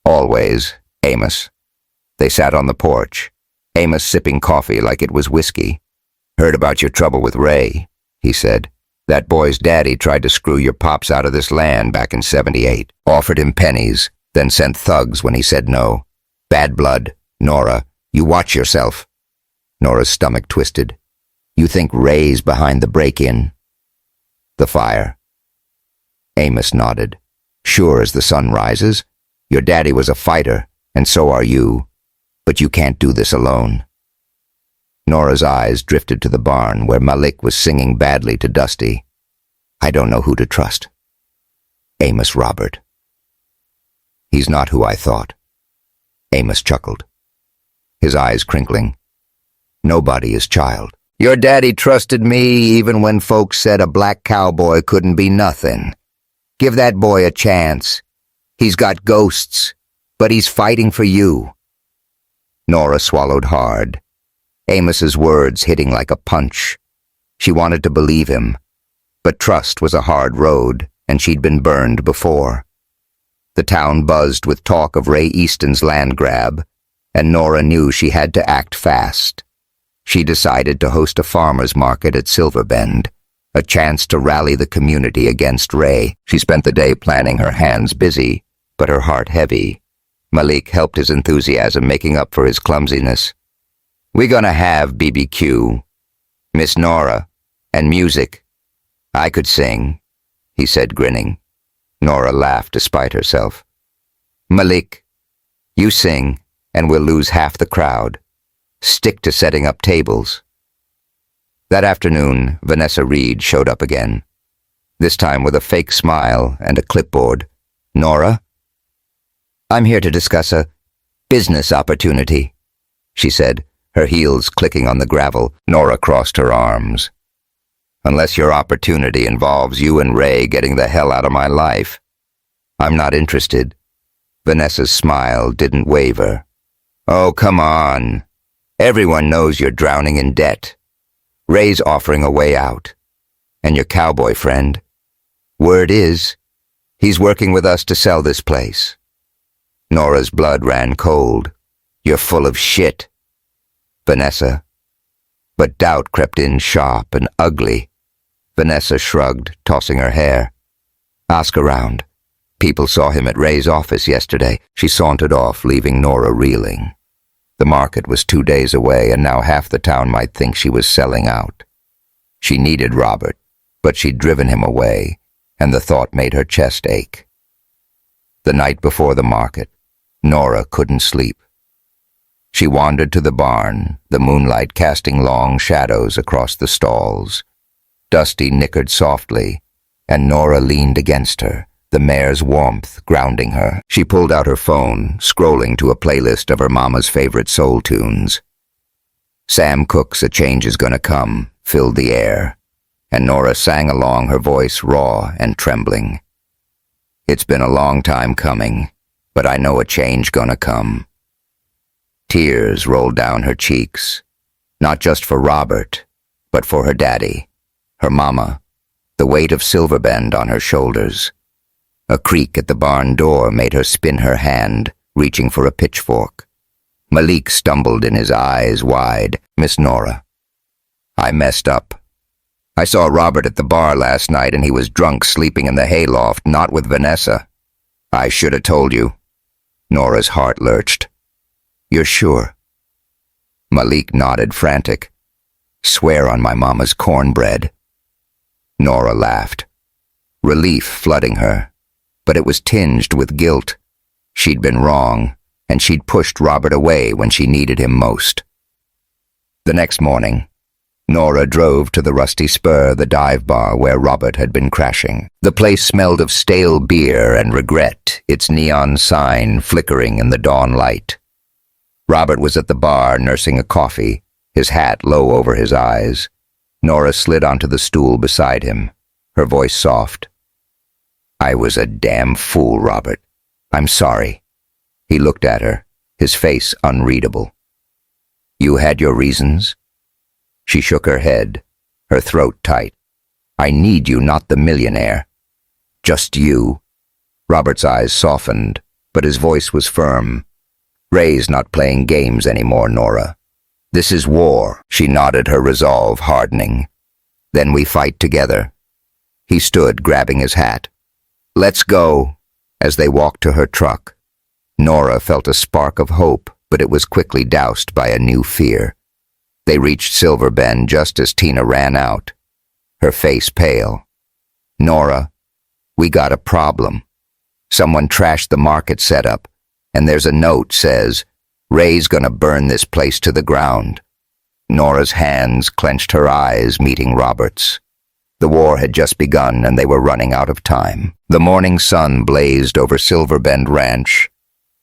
A: "Always, Amos." They sat on the porch, Amos sipping coffee like it was whiskey. "Heard about your trouble with Ray," he said. "That boy's daddy tried to screw your pops out of this land back in '78. Offered him pennies, then sent thugs when he said no. Bad blood. Nora, you watch yourself." Nora's stomach twisted. "You think Ray's behind the break-in?" "The fire." Amos nodded. "Sure as the sun rises. Your daddy was a fighter, and so are you. But you can't do this alone." Nora's eyes drifted to the barn where Malik was singing badly to Dusty. "I don't know who to trust." "Amos Robert." "He's not who I thought." Amos chuckled, his eyes crinkling. "Nobody is child. Your daddy trusted me even when folks said a black cowboy couldn't be nothing. Give that boy a chance. He's got ghosts, but he's fighting for you." Nora swallowed hard, Amos's words hitting like a punch. She wanted to believe him, but trust was a hard road, and she'd been burned before. The town buzzed with talk of Ray Easton's land grab, and Nora knew she had to act fast. She decided to host a farmer's market at Silver Bend, a chance to rally the community against Ray. She spent the day planning, her hands busy, but her heart heavy. Malik helped his enthusiasm, making up for his clumsiness. "We gonna have BBQ, Miss Nora, and music. I could sing," he said, grinning. Nora laughed despite herself. "Malik, you sing, and we'll lose half the crowd. Stick to setting up tables." That afternoon, Vanessa Reed showed up again, this time with a fake smile and a clipboard. "Nora?" "I'm here to discuss a business opportunity," she said, her heels clicking on the gravel. Nora crossed her arms. "Unless your opportunity involves you and Ray getting the hell out of my life, I'm not interested." Vanessa's smile didn't waver. "Oh, come on. Everyone knows you're drowning in debt. Ray's offering a way out. And your cowboy friend? Word is, he's working with us to sell this place." Nora's blood ran cold. "You're full of shit, Vanessa." But doubt crept in sharp and ugly. Vanessa shrugged, tossing her hair. "Ask around. People saw him at Ray's office yesterday." She sauntered off, leaving Nora reeling. The market was 2 days away, and now half the town might think she was selling out. She needed Robert, but she'd driven him away, and the thought made her chest ache. The night before the market, Nora couldn't sleep. She wandered to the barn, the moonlight casting long shadows across the stalls. Dusty nickered softly, and Nora leaned against her, the mare's warmth grounding her. She pulled out her phone, scrolling to a playlist of her mama's favorite soul tunes. Sam Cooke's "A Change Is Gonna Come" filled the air, and Nora sang along, her voice raw and trembling. "It's been a long time coming, but I know a change gonna come." Tears rolled down her cheeks, not just for Robert, but for her daddy, her mama, the weight of Silver Bend on her shoulders. A creak at the barn door made her spin her hand, reaching for a pitchfork. Malik stumbled in, his eyes wide. "Miss Nora, I messed up. I saw Robert at the bar last night and he was drunk sleeping in the hayloft, not with Vanessa. I should have told you. Nora's heart lurched. You're sure? Malik nodded, frantic. Swear on my mama's cornbread. Nora laughed. Relief flooding her, but it was tinged with guilt. She'd been wrong, and she'd pushed Robert away when she needed him most. The next morning, Nora drove to the Rusty Spur, the dive bar where Robert had been crashing. The place smelled of stale beer and regret, its neon sign flickering in the dawn light. Robert was at the bar nursing a coffee, his hat low over his eyes. Nora slid onto the stool beside him, her voice soft. I was a damn fool, Robert. I'm sorry. He looked at her, his face unreadable. You had your reasons? She shook her head, her throat tight. I need you, not the millionaire. Just you. Robert's eyes softened, but his voice was firm. Ray's not playing games anymore, Nora. This is war. She nodded, her resolve hardening. Then we fight together. He stood, grabbing his hat. Let's go. As they walked to her truck, Nora felt a spark of hope, but it was quickly doused by a new fear. They reached Silver Bend just as Tina ran out, her face pale. Nora, we got a problem. Someone trashed the market setup, and there's a note says, Ray's gonna burn this place to the ground. Nora's hands clenched, her eyes meeting Robert's. The war had just begun and they were running out of time. The morning sun blazed over Silver Bend Ranch,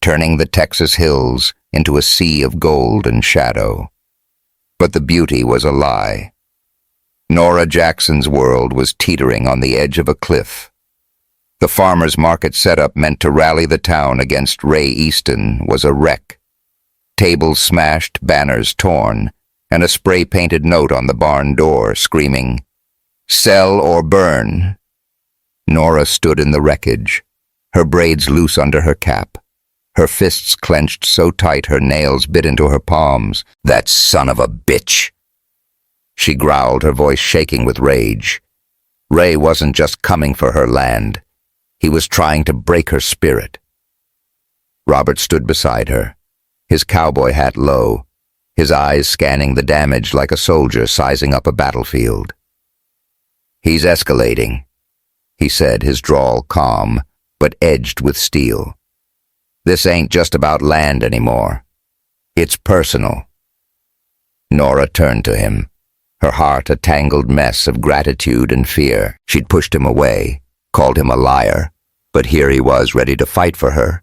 A: turning the Texas hills into a sea of gold and shadow. But the beauty was a lie. Nora Jackson's world was teetering on the edge of a cliff. The farmer's market setup meant to rally the town against Ray Easton was a wreck. Tables smashed, banners torn, and a spray-painted note on the barn door screaming, Sell or burn. Nora stood in the wreckage, her braids loose under her cap, her fists clenched so tight her nails bit into her palms. That son of a bitch! She growled, her voice shaking with rage. Ray wasn't just coming for her land. He was trying to break her spirit. Robert stood beside her, his cowboy hat low, his eyes scanning the damage like a soldier sizing up a battlefield. He's escalating, he said, his drawl calm, but edged with steel. This ain't just about land anymore. It's personal. Nora turned to him, her heart a tangled mess of gratitude and fear. She'd pushed him away, called him a liar, but here he was ready to fight for her.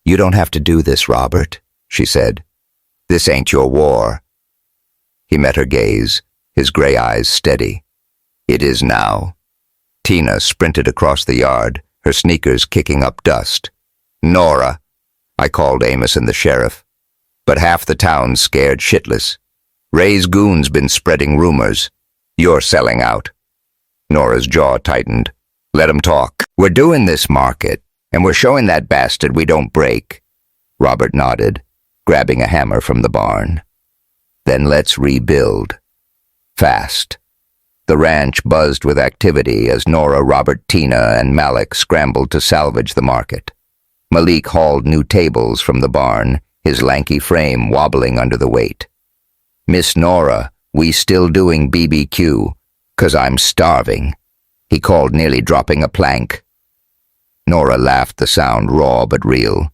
A: You don't have to do this, Robert, she said. This ain't your war. He met her gaze, his gray eyes steady. It is now. Tina sprinted across the yard, her sneakers kicking up dust. Nora, I called Amos and the sheriff, but half the town's scared shitless. Ray's goons been spreading rumors. You're selling out. Nora's jaw tightened. Let 'em talk. We're doing this market, and we're showing that bastard we don't break. Robert nodded, grabbing a hammer from the barn. Then let's rebuild. Fast. The ranch buzzed with activity as Nora, Robert, Tina, and Malik scrambled to salvage the market. Malik hauled new tables from the barn, his lanky frame wobbling under the weight. Miss Nora, we still doing BBQ, 'cause I'm starving, he called, nearly dropping a plank. Nora laughed, the sound raw but real.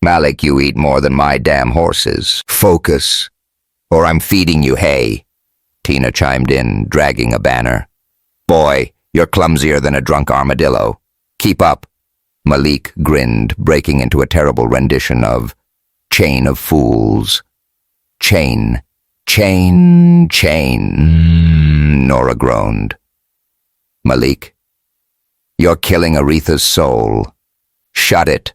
A: Malik, you eat more than my damn horses. Focus, or I'm feeding you hay. Tina chimed in, dragging a banner. Boy, you're clumsier than a drunk armadillo. Keep up. Malik grinned, breaking into a terrible rendition of Chain of Fools. Chain, chain, chain, Nora groaned. Malik, you're killing Aretha's soul. Shut it.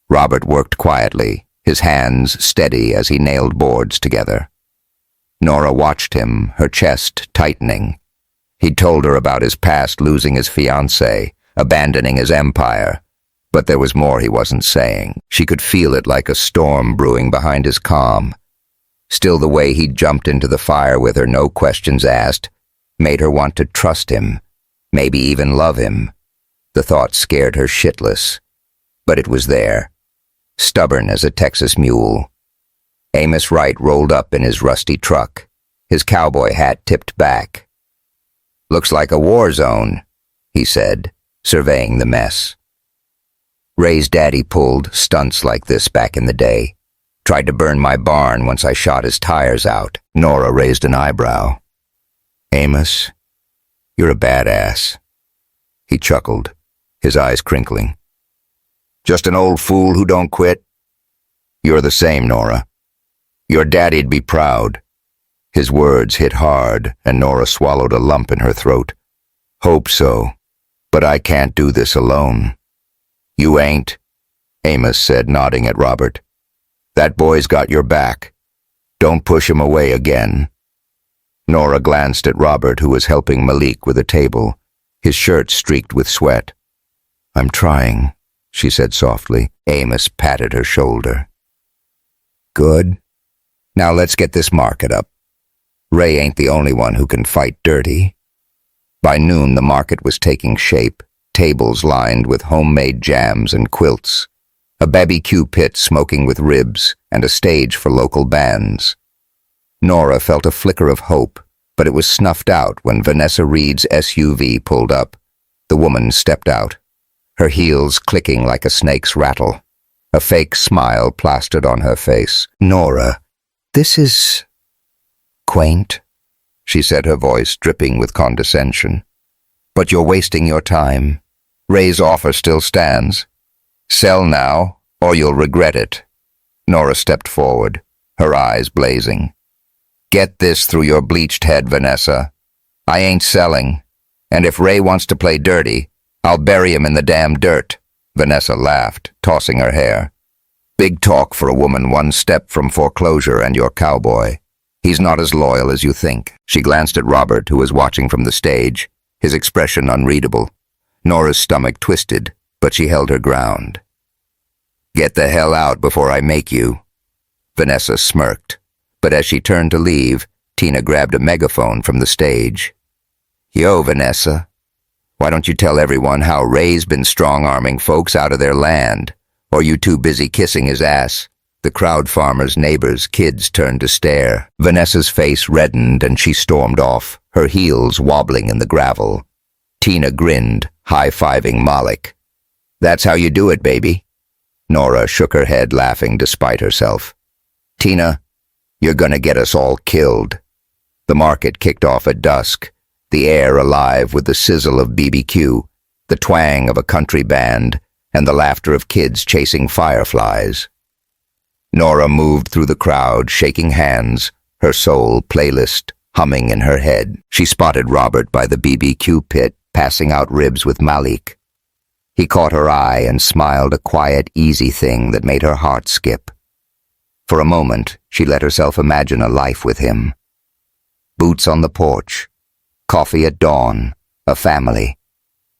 A: Robert worked quietly, his hands steady as he nailed boards together. Nora watched him, her chest tightening. He'd told her about his past, losing his fiancée, abandoning his empire. But there was more he wasn't saying. She could feel it like a storm brewing behind his calm. Still, the way he'd jumped into the fire with her, no questions asked, made her want to trust him, maybe even love him. The thought scared her shitless, but it was there, stubborn as a Texas mule. Amos Wright rolled up in his rusty truck, his cowboy hat tipped back. "Looks like a war zone," he said, surveying the mess. Ray's daddy pulled stunts like this back in the day. Tried to burn my barn once I shot his tires out. Nora raised an eyebrow. "Amos, you're a badass." He chuckled, his eyes crinkling. "Just an old fool who don't quit?" "You're the same, Nora. Your daddy'd be proud." His words hit hard, and Nora swallowed a lump in her throat. "Hope so, but I can't do this alone." "You ain't," Amos said, nodding at Robert. "That boy's got your back. Don't push him away again." Nora glanced at Robert, who was helping Malik with a table, his shirt streaked with sweat. "I'm trying," she said softly. Amos patted her shoulder. "Good. Now let's get this market up. Ray ain't the only one who can fight dirty." By noon, the market was taking shape, tables lined with homemade jams and quilts, a BBQ pit smoking with ribs, and a stage for local bands. Nora felt a flicker of hope, but it was snuffed out when Vanessa Reed's SUV pulled up. The woman stepped out, her heels clicking like a snake's rattle, a fake smile plastered on her face. "Nora, this is quaint," she said, her voice dripping with condescension. "But you're wasting your time. Ray's offer still stands. Sell now, or you'll regret it." Nora stepped forward, her eyes blazing. "Get this through your bleached head, Vanessa. I ain't selling, and if Ray wants to play dirty, I'll bury him in the damn dirt." Vanessa laughed, tossing her hair. "Big talk for a woman one step from foreclosure and your cowboy. He's not as loyal as you think." She glanced at Robert, who was watching from the stage, his expression unreadable. Nora's stomach twisted, but she held her ground. "Get the hell out before I make you." Vanessa smirked, but as she turned to leave, Tina grabbed a megaphone from the stage. "Yo, Vanessa, why don't you tell everyone how Ray's been strong-arming folks out of their land? Or you too busy kissing his ass?" The crowd farmers' neighbors' kids turned to stare. Vanessa's face reddened and she stormed off, her heels wobbling in the gravel. Tina grinned, high-fiving Malik. "That's how you do it, baby." Nora shook her head, laughing despite herself. "Tina, you're gonna get us all killed." The market kicked off at dusk, the air alive with the sizzle of BBQ, the twang of a country band, and the laughter of kids chasing fireflies. Nora moved through the crowd, shaking hands, her soul playlist humming in her head. She spotted Robert by the BBQ pit, passing out ribs with Malik. He caught her eye and smiled, a quiet, easy thing that made her heart skip. For a moment, she let herself imagine a life with him. Boots on the porch, coffee at dawn, a family.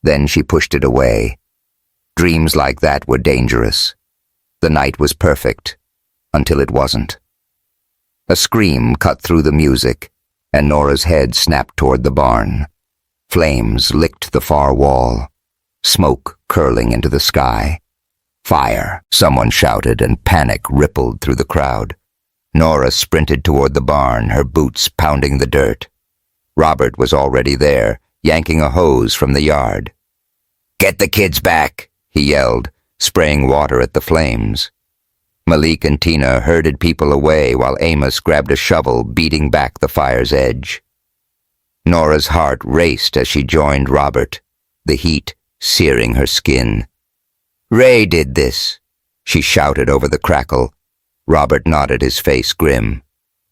A: Then she pushed it away. Dreams like that were dangerous. The night was perfect, until it wasn't. A scream cut through the music, and Nora's head snapped toward the barn. Flames licked the far wall, smoke curling into the sky. "Fire!" someone shouted, and panic rippled through the crowd. Nora sprinted toward the barn, her boots pounding the dirt. Robert was already there, yanking a hose from the yard. "Get the kids back!" he yelled, spraying water at the flames. Malik and Tina herded people away while Amos grabbed a shovel, beating back the fire's edge. Nora's heart raced as she joined Robert, the heat searing her skin. "Ray did this," she shouted over the crackle. Robert nodded, his face grim.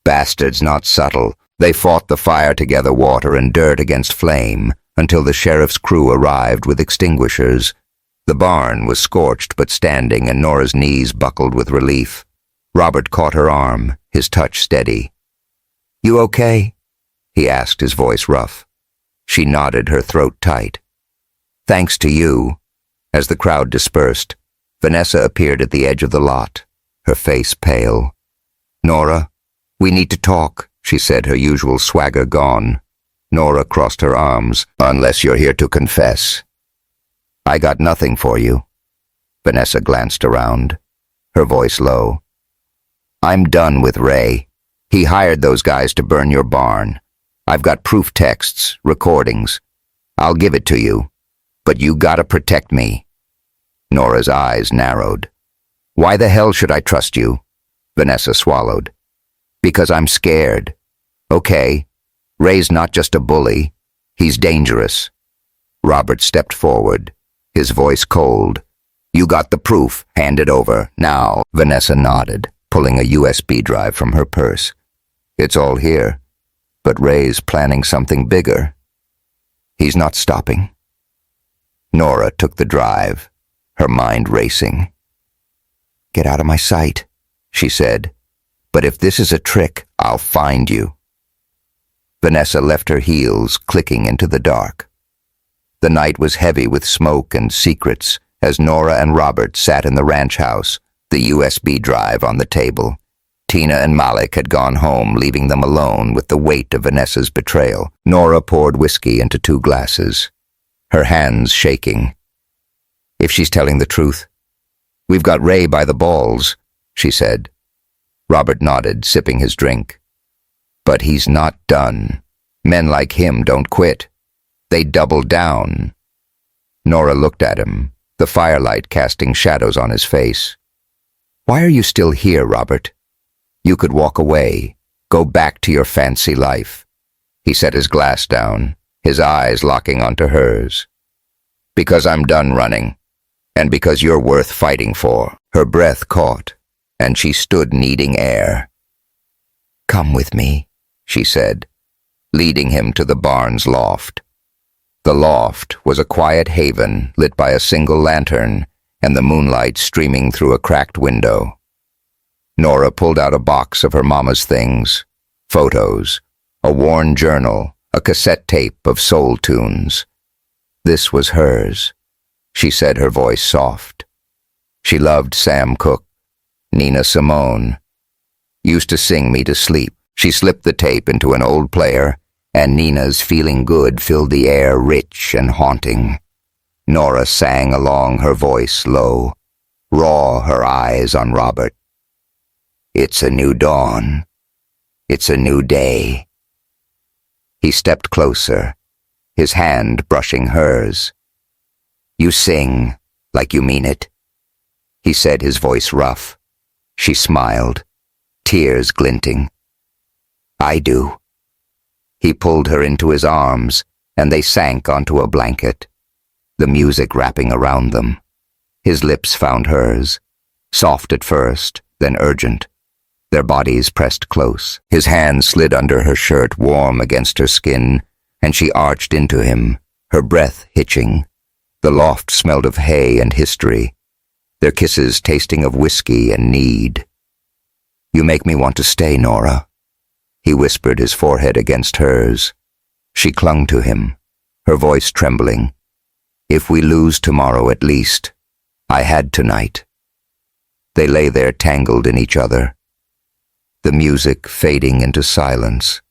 A: "Bastards not subtle. They fought the fire together, water and dirt against flame, until the sheriff's crew arrived with extinguishers. The barn was scorched but standing, and Nora's knees buckled with relief. Robert caught her arm, his touch steady. "You okay?" he asked, his voice rough. She nodded, her throat tight. "Thanks to you." As the crowd dispersed, Vanessa appeared at the edge of the lot, her face pale. "Nora, we need to talk," she said, her usual swagger gone. Nora crossed her arms. Unless you're here to confess. I got nothing for you. Vanessa glanced around, her voice low. I'm done with Ray. He hired those guys to burn your barn. I've got proof texts, recordings. I'll give it to you, but you gotta protect me. Nora's eyes narrowed. Why the hell should I trust you? Vanessa swallowed. Because I'm scared. Okay, Ray's not just a bully. He's dangerous. Robert stepped forward, his voice cold. You got the proof. Hand it over, now. Vanessa nodded, pulling a USB drive from her purse. It's all here, but Ray's planning something bigger. He's not stopping. Nora took the drive, her mind racing. Get out of my sight, she said. But if this is a trick, I'll find you. Vanessa left her heels, clicking into the dark. The night was heavy with smoke and secrets as Nora and Robert sat in the ranch house, the USB drive on the table. Tina and Malik had gone home, leaving them alone with the weight of Vanessa's betrayal. Nora poured whiskey into 2 glasses, her hands shaking. If she's telling the truth, we've got Ray by the balls, she said. Robert nodded, sipping his drink. But he's not done. Men like him don't quit. They double down. Nora looked at him, the firelight casting shadows on his face. Why are you still here, Robert? You could walk away, go back to your fancy life. He set his glass down, his eyes locking onto hers. Because I'm done running, and because you're worth fighting for. Her breath caught, and she stood needing air. Come with me, she said, leading him to the barn's loft. The loft was a quiet haven lit by a single lantern and the moonlight streaming through a cracked window. Nora pulled out a box of her mama's things, photos, a worn journal, a cassette tape of soul tunes. This was hers, she said, her voice soft. She loved Sam Cooke, Nina Simone. Used to sing me to sleep. She slipped the tape into an old player, and Nina's Feeling Good filled the air rich and haunting. Nora sang along, her voice low, raw, her eyes on Robert. It's a new dawn. It's a new day. He stepped closer, his hand brushing hers. You sing like you mean it, he said, his voice rough. She smiled, tears glinting. I do. He pulled her into his arms, and they sank onto a blanket, the music wrapping around them. His lips found hers, soft at first, then urgent. Their bodies pressed close. His hand slid under her shirt, warm against her skin, and she arched into him, her breath hitching. The loft smelled of hay and history, their kisses tasting of whiskey and need. You make me want to stay, Nora. He whispered, his forehead against hers. She clung to him, her voice trembling. If we lose tomorrow at least, I had tonight. They lay there tangled in each other, the music fading into silence.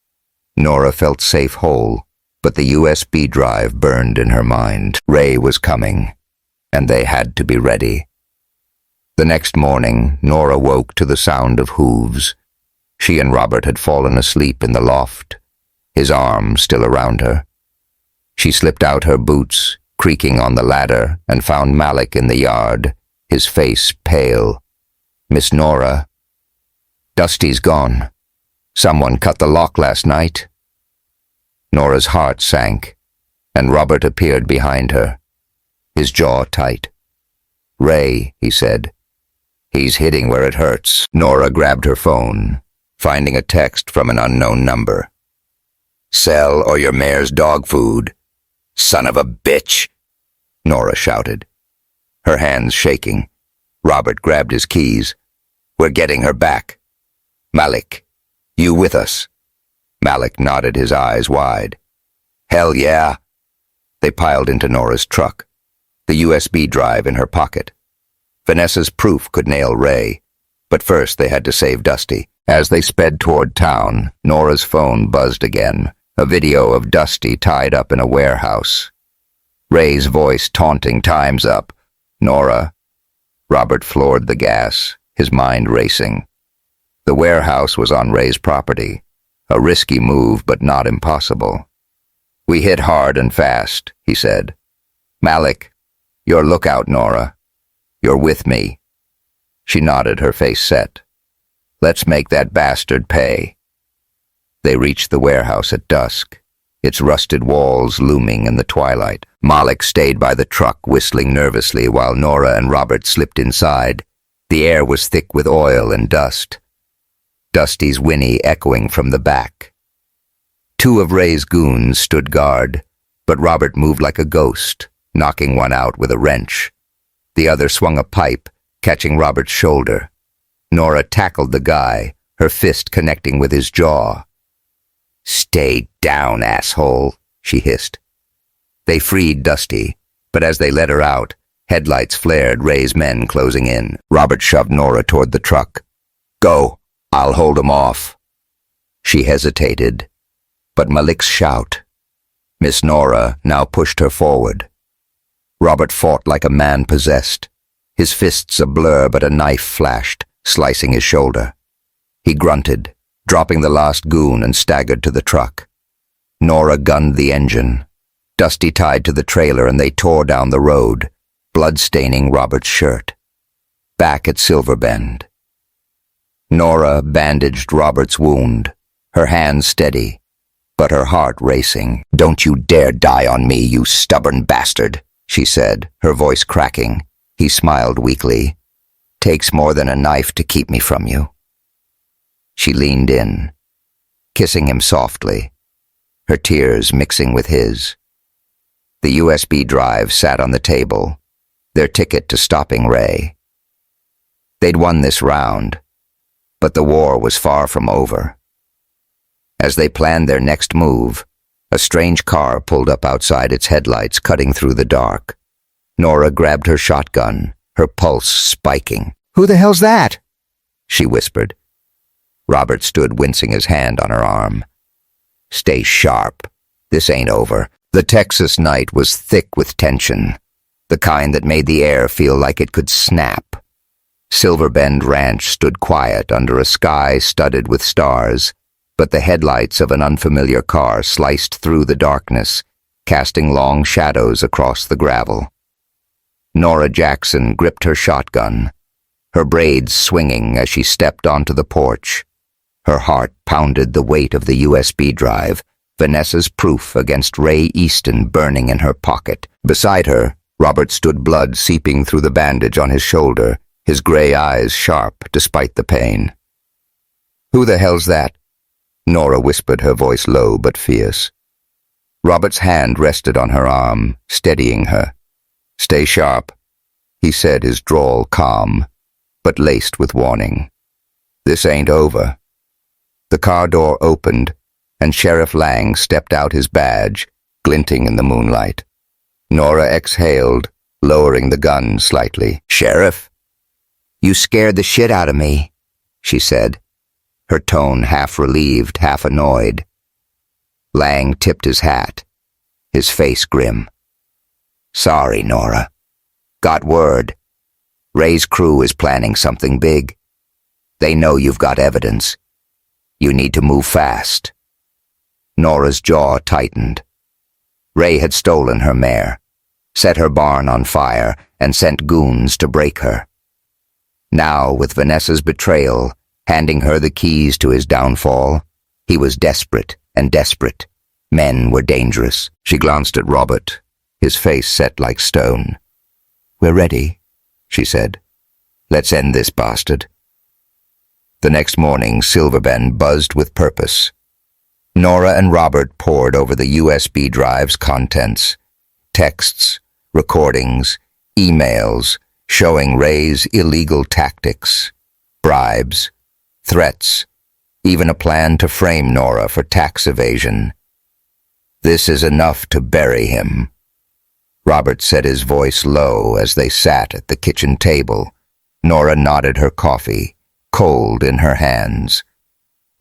A: Nora felt safe whole, but the USB drive burned in her mind. Ray was coming, and they had to be ready. The next morning, Nora woke to the sound of hooves. She and Robert had fallen asleep in the loft, his arm still around her. She slipped out her boots, creaking on the ladder, and found Malik in the yard, his face pale. Miss Nora. Dusty's gone. Someone cut the lock last night. Nora's heart sank, and Robert appeared behind her, his jaw tight. Ray, he said. He's hitting where it hurts. Nora grabbed her phone, finding a text from an unknown number. Sell or your mare's dog food. Son of a bitch, Nora shouted, her hands shaking. Robert grabbed his keys. We're getting her back. Malik, you with us? Malik nodded, his eyes wide. Hell yeah. They piled into Nora's truck, the USB drive in her pocket. Vanessa's proof could nail Ray, but first they had to save Dusty. As they sped toward town, Nora's phone buzzed again, A video of Dusty tied up in a warehouse. Ray's voice taunting, "Time's up. Nora." Robert floored the gas, his mind racing. The warehouse was on Ray's property. A risky move, but not impossible. "We hit hard and fast," he said. "Malik, your lookout, Nora. You're with me." She nodded, her face set. "Let's make that bastard pay." They reached the warehouse at dusk, its rusted walls looming in the twilight. Malik stayed by the truck, whistling nervously, while Nora and Robert slipped inside. The air was thick with oil and dust. Dusty's whinny echoing from the back. Two of Ray's goons stood guard, but Robert moved like a ghost, knocking one out with a wrench. The other swung a pipe, catching Robert's shoulder. Nora tackled the guy, her fist connecting with his jaw. "Stay down, asshole," she hissed. They freed Dusty, but as they let her out, headlights flared, Ray's men closing in. Robert shoved Nora toward the truck. "Go, I'll hold 'em off." She hesitated, but Malik's shout. Miss Nora now pushed her forward. Robert fought like a man possessed, his fists a blur, but a knife flashed, slicing his shoulder. He grunted, dropping the last goon, and staggered to the truck. Nora gunned the engine. Dusty tied to the trailer, and they tore down the road, blood staining Robert's shirt. Back at Silver Bend. Nora bandaged Robert's wound, her hands steady, but her heart racing. "Don't you dare die on me, you stubborn bastard," she said, her voice cracking. He smiled weakly. "Takes more than a knife to keep me from you." She leaned in, kissing him softly, her tears mixing with his. The USB drive sat on the table, their ticket to stopping Ray. They'd won this round, but the war was far from over. As they planned their next move, a strange car pulled up outside, its headlights cutting through the dark. Nora grabbed her shotgun, her pulse spiking. "Who the hell's that?" she whispered. Robert stood, wincing, his hand on her arm. "Stay sharp. This ain't over." The Texas night was thick with tension, the kind that made the air feel like it could snap. Silver Bend Ranch stood quiet under a sky studded with stars, but the headlights of an unfamiliar car sliced through the darkness, casting long shadows across the gravel. Nora Jackson gripped her shotgun, her braids swinging as she stepped onto the porch. Her heart pounded, the weight of the USB drive, Vanessa's proof against Ray Easton, burning in her pocket. Beside her, Robert stood, blood seeping through the bandage on his shoulder, his gray eyes sharp despite the pain. "Who the hell's that?" Nora whispered, her voice low but fierce. Robert's hand rested on her arm, steadying her. "Stay sharp," he said, his drawl calm, but laced with warning. "This ain't over." The car door opened, and Sheriff Lang stepped out, his badge glinting in the moonlight. Nora exhaled, lowering the gun slightly. "Sheriff?" "You scared the shit out of me," she said, her tone half relieved, half annoyed. Lang tipped his hat, his face grim. "Sorry, Nora. Got word. Ray's crew is planning something big. They know you've got evidence. You need to move fast." Nora's jaw tightened. Ray had stolen her mare, set her barn on fire, and sent goons to break her. Now, with Vanessa's betrayal, handing her the keys to his downfall, he was desperate, and desperate. Men were dangerous. She glanced at Robert, his face set like stone. "We're ready," she said. "Let's end this bastard." The next morning, Silver Bend buzzed with purpose. Nora and Robert pored over the USB drive's contents, texts, recordings, emails, showing Ray's illegal tactics, bribes, threats, even a plan to frame Nora for tax evasion. "This is enough to bury him," Robert said, his voice low, as they sat at the kitchen table. Nora nodded her coffee, cold in her hands.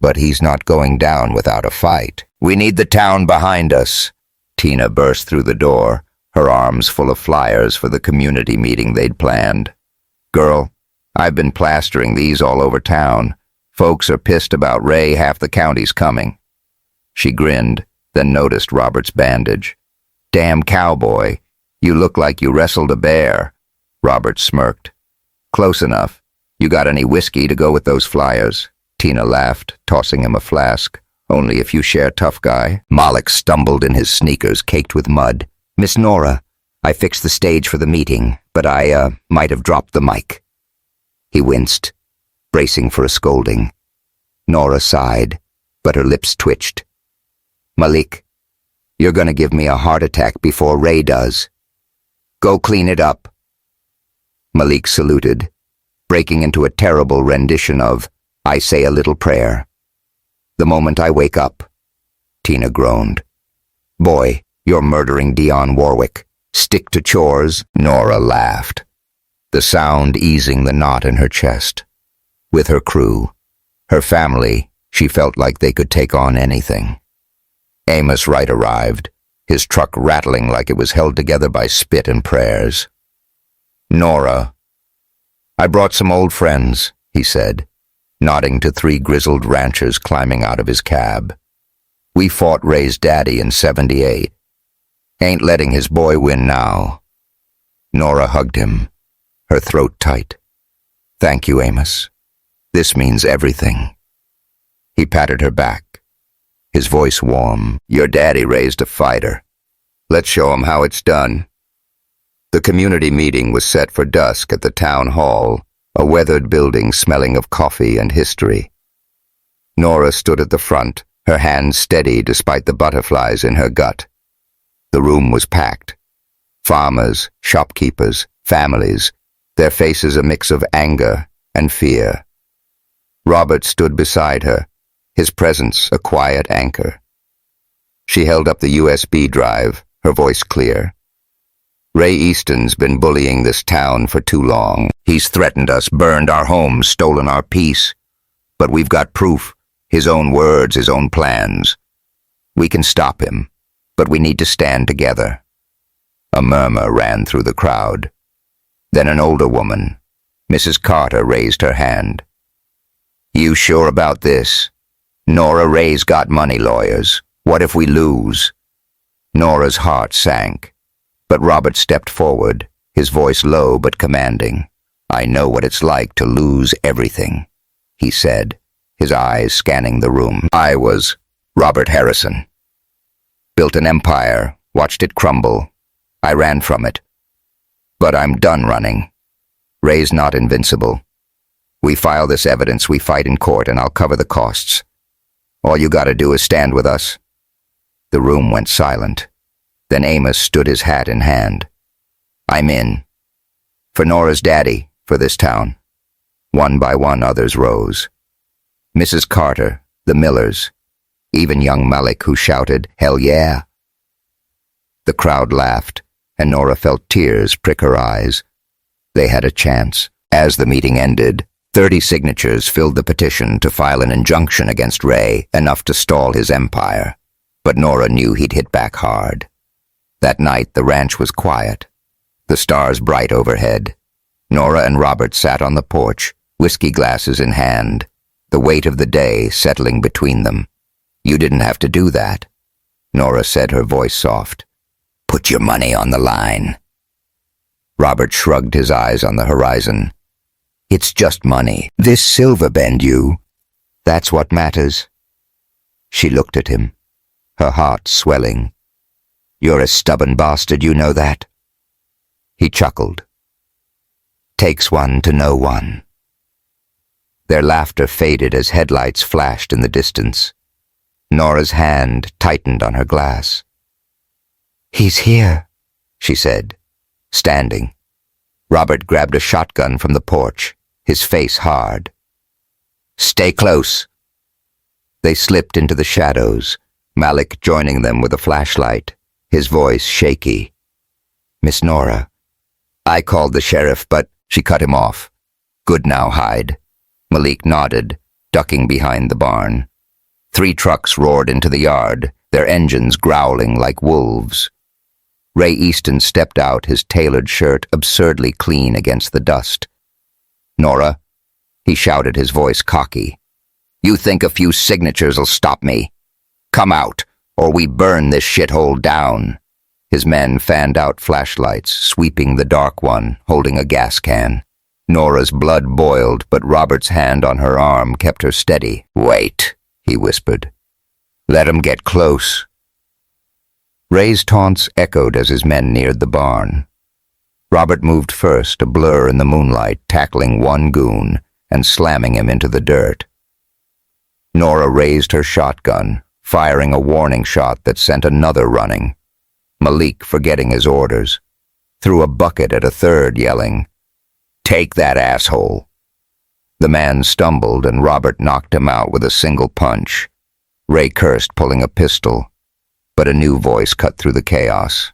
A: "But he's not going down without a fight." We need the town behind us. Tina burst through the door, her arms full of flyers for the community meeting they'd planned. Girl, I've been plastering these all over town. Folks are pissed about Ray, half the county's coming. She grinned, then noticed Robert's bandage. Damn cowboy, you look like you wrestled a bear. Robert smirked. Close enough. You got any whiskey to go with those flyers? Tina laughed, tossing him a flask. Only if you share, tough guy. Malik stumbled in his sneakers caked with mud. Miss Nora, I fixed the stage for the meeting, but I, might have dropped the mic. He winced, bracing for a scolding. Nora sighed, but her lips twitched. Malik, you're gonna give me a heart attack before Ray does. Go clean it up. Malik saluted, breaking into a terrible rendition of I Say a Little Prayer. The moment I wake up, Tina groaned. Boy, you're murdering Dionne Warwick. Stick to chores. Nora laughed, the sound easing the knot in her chest. With her crew, her family, she felt like they could take on anything. Amos Wright arrived, his truck rattling like it was held together by spit and prayers. Nora, I brought some old friends, he said, nodding to 3 grizzled ranchers climbing out of his cab. We fought Ray's daddy in '78. Ain't letting his boy win now. Nora hugged him, her throat tight. Thank you, Amos. This means everything. He patted her back, his voice warm. Your daddy raised a fighter. Let's show him how it's done. The community meeting was set for dusk at the town hall, a weathered building smelling of coffee and history. Nora stood at the front, her hands steady despite the butterflies in her gut. The room was packed. Farmers, shopkeepers, families, their faces a mix of anger and fear. Robert stood beside her, his presence a quiet anchor. She held up the USB drive, her voice clear. Ray Easton's been bullying this town for too long. He's threatened us, burned our homes, stolen our peace. But we've got proof, his own words, his own plans. We can stop him, but we need to stand together. A murmur ran through the crowd. Then an older woman, Mrs. Carter, raised her hand. You sure about this? Nora, Ray's got money, lawyers. What if we lose? Nora's heart sank, but Robert stepped forward, his voice low but commanding. I know what it's like to lose everything, he said, his eyes scanning the room. I was Robert Harrison. Built an empire, watched it crumble. I ran from it. But I'm done running. Ray's not invincible. We file this evidence, we fight in court, and I'll cover the costs. All you gotta do is stand with us. The room went silent. Then Amos stood, his hat in hand. I'm in. For Nora's daddy, for this town. One by one others rose. Mrs. Carter, the Millers, even young Malik, who shouted, Hell yeah! The crowd laughed, and Nora felt tears prick her eyes. They had a chance. As the meeting ended, 30 signatures filled the petition to file an injunction against Ray, enough to stall his empire. But Nora knew he'd hit back hard. That night the ranch was quiet, the stars bright overhead. Nora and Robert sat on the porch, whiskey glasses in hand, the weight of the day settling between them. You didn't have to do that, Nora said, her voice soft. Put your money on the line. Robert shrugged, his eyes on the horizon. It's just money. This silver bend, you. That's what matters. She looked at him, her heart swelling. You're a stubborn bastard, you know that. He chuckled. Takes one to know one. Their laughter faded as headlights flashed in the distance. Nora's hand tightened on her glass. He's here, she said, standing. Robert grabbed a shotgun from the porch, his face hard. Stay close. They slipped into the shadows, Malik joining them with a flashlight, his voice shaky. Miss Nora. I called the sheriff, but she cut him off. Good now, hide. Malik nodded, ducking behind the barn. 3 trucks roared into the yard, their engines growling like wolves. Ray Easton stepped out, his tailored shirt absurdly clean against the dust. "Nora," he shouted, his voice cocky. "You think a few signatures'll stop me? Come out, or we burn this shithole down." His men fanned out flashlights, sweeping the dark one, holding a gas can. Nora's blood boiled, but Robert's hand on her arm kept her steady. "Wait," he whispered. "Let 'em get close." Ray's taunts echoed as his men neared the barn. Robert moved first, a blur in the moonlight, tackling one goon and slamming him into the dirt. Nora raised her shotgun, firing a warning shot that sent another running. Malik, forgetting his orders, threw a bucket at a third, yelling, "Take that asshole." The man stumbled and Robert knocked him out with a single punch. Ray cursed, pulling a pistol, but a new voice cut through the chaos.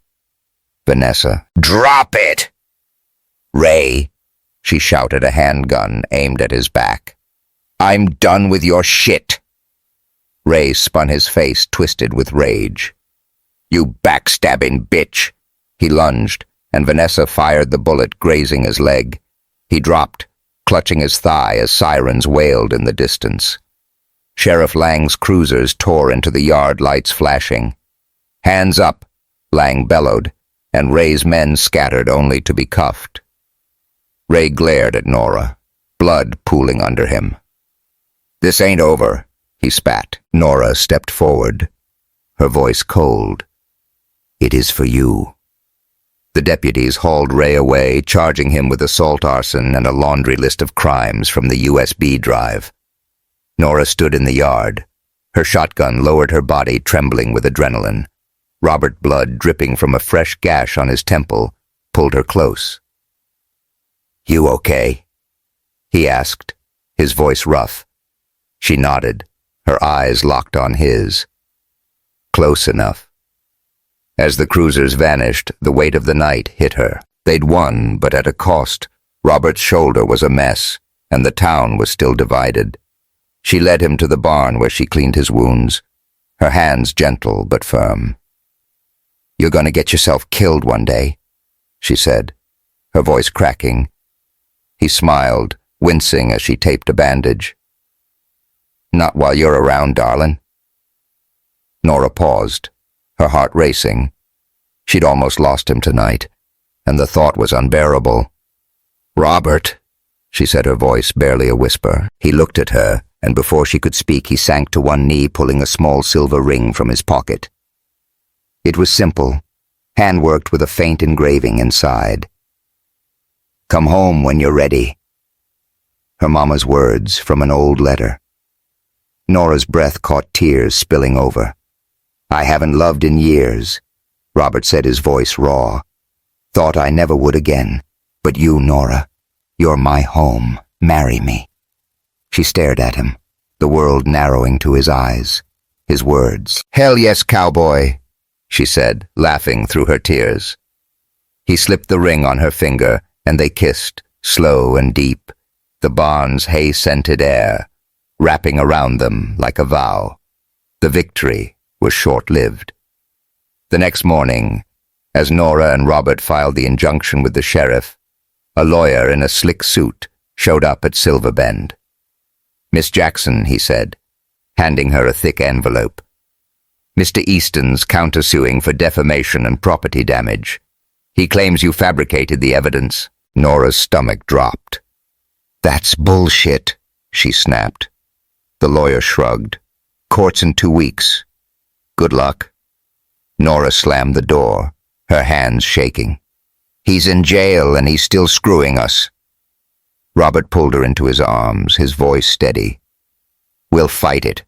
A: "Vanessa, drop it!" "Ray," she shouted, a handgun aimed at his back. "I'm done with your shit." Ray spun, his face twisted with rage. "You backstabbing bitch!" He lunged, and Vanessa fired the bullet, grazing his leg. He dropped, clutching his thigh as sirens wailed in the distance. Sheriff Lang's cruisers tore into the yard, lights flashing. "Hands up," Lang bellowed, and Ray's men scattered only to be cuffed. Ray glared at Nora, blood pooling under him. "This ain't over," he spat. Nora stepped forward, her voice cold. "It is for you." The deputies hauled Ray away, charging him with assault, arson, and a laundry list of crimes from the USB drive. Nora stood in the yard. Her shotgun lowered her body, trembling with adrenaline. Robert, blood dripping from a fresh gash on his temple, pulled her close. "You okay?" he asked, his voice rough. She nodded, her eyes locked on his. Close enough. As the cruisers vanished, the weight of the night hit her. They'd won, but at a cost. Robert's shoulder was a mess, and the town was still divided. She led him to the barn where she cleaned his wounds, her hands gentle but firm. "You're going to get yourself killed one day," she said, her voice cracking. He smiled, wincing as she taped a bandage. "Not while you're around, darling." Nora paused, her heart racing. She'd almost lost him tonight, and the thought was unbearable. "Robert," she said, her voice barely a whisper. He looked at her, and before she could speak, he sank to one knee, pulling a small silver ring from his pocket. It was simple, hand-worked with a faint engraving inside. "Come home when you're ready." Her mama's words from an old letter. Nora's breath caught tears spilling over. "I haven't loved in years," Robert said, his voice raw. "Thought I never would again. But you, Nora, you're my home. Marry me." She stared at him, the world narrowing to his eyes. His words. "Hell yes, cowboy," she said, laughing through her tears. He slipped the ring on her finger, and they kissed, slow and deep, the barn's hay-scented air wrapping around them like a vow. The victory was short-lived. The next morning, as Nora and Robert filed the injunction with the sheriff, a lawyer in a slick suit showed up at Silver Bend. "Miss Jackson," he said, handing her a thick envelope. "Mr. Easton's countersuing for defamation and property damage. He claims you fabricated the evidence." Nora's stomach dropped. "That's bullshit," she snapped. The lawyer shrugged. "Court's in 2 weeks. Good luck." Nora slammed the door, her hands shaking. "He's in jail and he's still screwing us." Robert pulled her into his arms, his voice steady. "We'll fight it.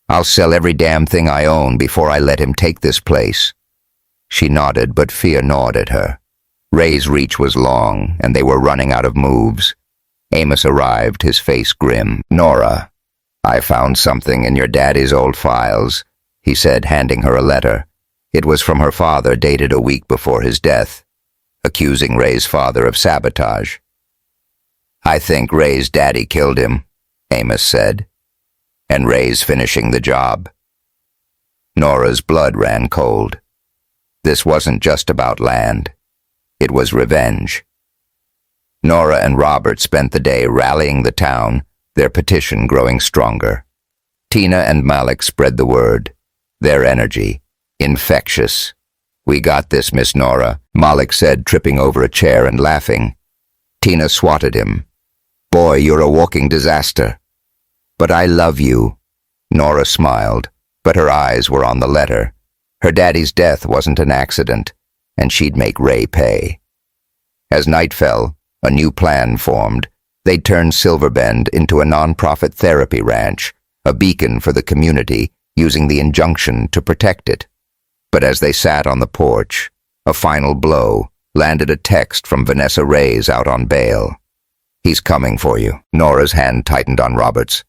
A: I'll sell every damn thing I own before I let him take this place." She nodded, but fear gnawed at her. Ray's reach was long, and they were running out of moves. Amos arrived, his face grim. "Nora, I found something in your daddy's old files," he said, handing her a letter. It was from her father, dated a week before his death, accusing Ray's father of sabotage. "I think Ray's daddy killed him," Amos said. and Ray's finishing the job. Nora's blood ran cold. This wasn't just about land. It was revenge. Nora and Robert spent the day rallying the town, their petition growing stronger. Tina and Malik spread the word. Their energy, infectious. "We got this, Miss Nora," Malik said, tripping over a chair and laughing. Tina swatted him. "Boy, you're a walking disaster." "But I love you." Nora smiled, but her eyes were on the letter. Her daddy's death wasn't an accident, and she'd make Ray pay. As night fell, a new plan formed. They'd turn Silverbend into a non-profit therapy ranch, a beacon for the community, using the injunction to protect it. But as they sat on the porch, a final blow landed a text from Vanessa Reyes out on bail. "He's coming for you." Nora's hand tightened on Robert's.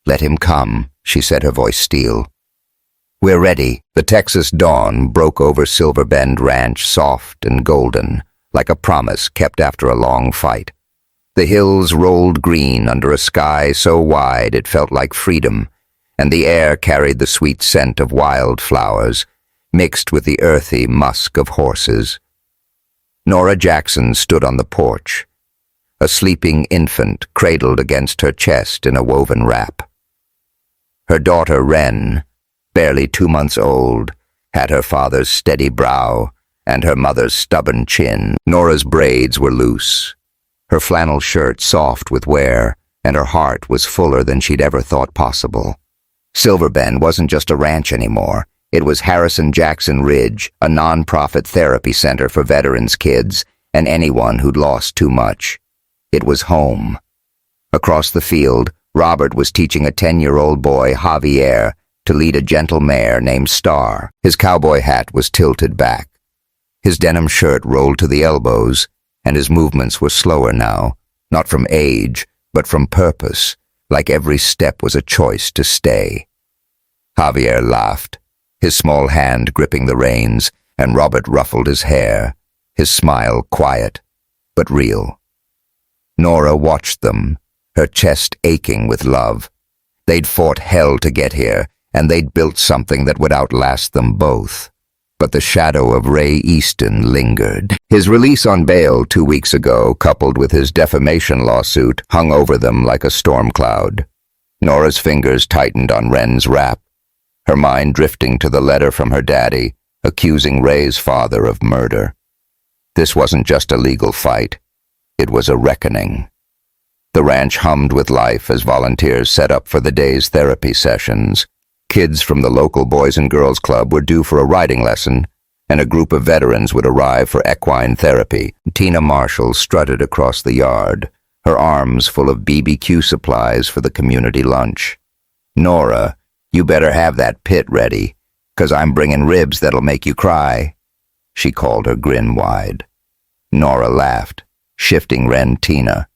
A: "Let him come," she said, her voice steel. "We're ready." The Texas dawn broke over Silverbend Ranch, soft and golden, like a promise kept after a long fight. The hills rolled green under a sky so wide it felt like freedom, and the air carried the sweet scent of wildflowers, mixed with the earthy musk of horses. Nora Jackson stood on the porch, a sleeping infant cradled against her chest in a woven wrap. Her daughter Wren, barely 2 months old, had her father's steady brow and her mother's stubborn chin. Nora's braids were loose, her flannel shirt soft with wear, and her heart was fuller than she'd ever thought possible. Silverbend wasn't just a ranch anymore. It was Harrison Jackson Ridge, a non-profit therapy center for veterans' kids and anyone who'd lost too much. It was home. Across the field, Robert was teaching a 10-year-old boy, Javier, to lead a gentle mare named Star. His cowboy hat was tilted back. His denim shirt rolled to the elbows, and his movements were slower now, not from age, but from purpose, like every step was a choice to stay. Javier laughed, his small hand gripping the reins, and Robert ruffled his hair, his smile quiet, but real. Nora watched them, her chest aching with love. They'd fought hell to get here, and they'd built something that would outlast them both. But the shadow of Ray Easton lingered. His release on bail 2 weeks ago, coupled with his defamation lawsuit, hung over them like a storm cloud. Nora's fingers tightened on Wren's wrap, her mind drifting to the letter from her daddy, accusing Ray's father of murder. This wasn't just a legal fight. It was a reckoning. The ranch hummed with life as volunteers set up for the day's therapy sessions. Kids from the local Boys and Girls Club were due for a riding lesson, and a group of veterans would arrive for equine therapy. Tina Marshall strutted across the yard, her arms full of BBQ supplies for the community lunch. "Nora, you better have that pit ready, 'cause I'm bringing ribs that'll make you cry," she called, her grin wide. Nora laughed, shifting Wren Tina.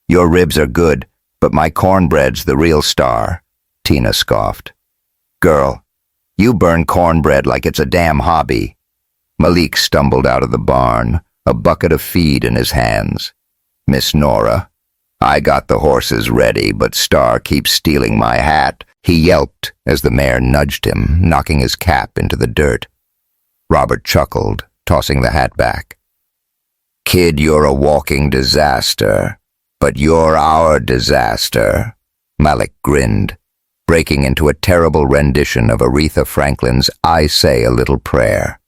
A: "Your ribs are good, but my cornbread's the real star," Tina scoffed. "Girl, you burn cornbread like it's a damn hobby." Malik stumbled out of the barn, a bucket of feed in his hands. "Miss Nora, I got the horses ready, but Star keeps stealing my hat," he yelped as the mare nudged him, knocking his cap into the dirt. Robert chuckled, tossing the hat back. "Kid, you're a walking disaster, but you're our disaster." Malik grinned, breaking into a terrible rendition of Aretha Franklin's "I Say a Little Prayer."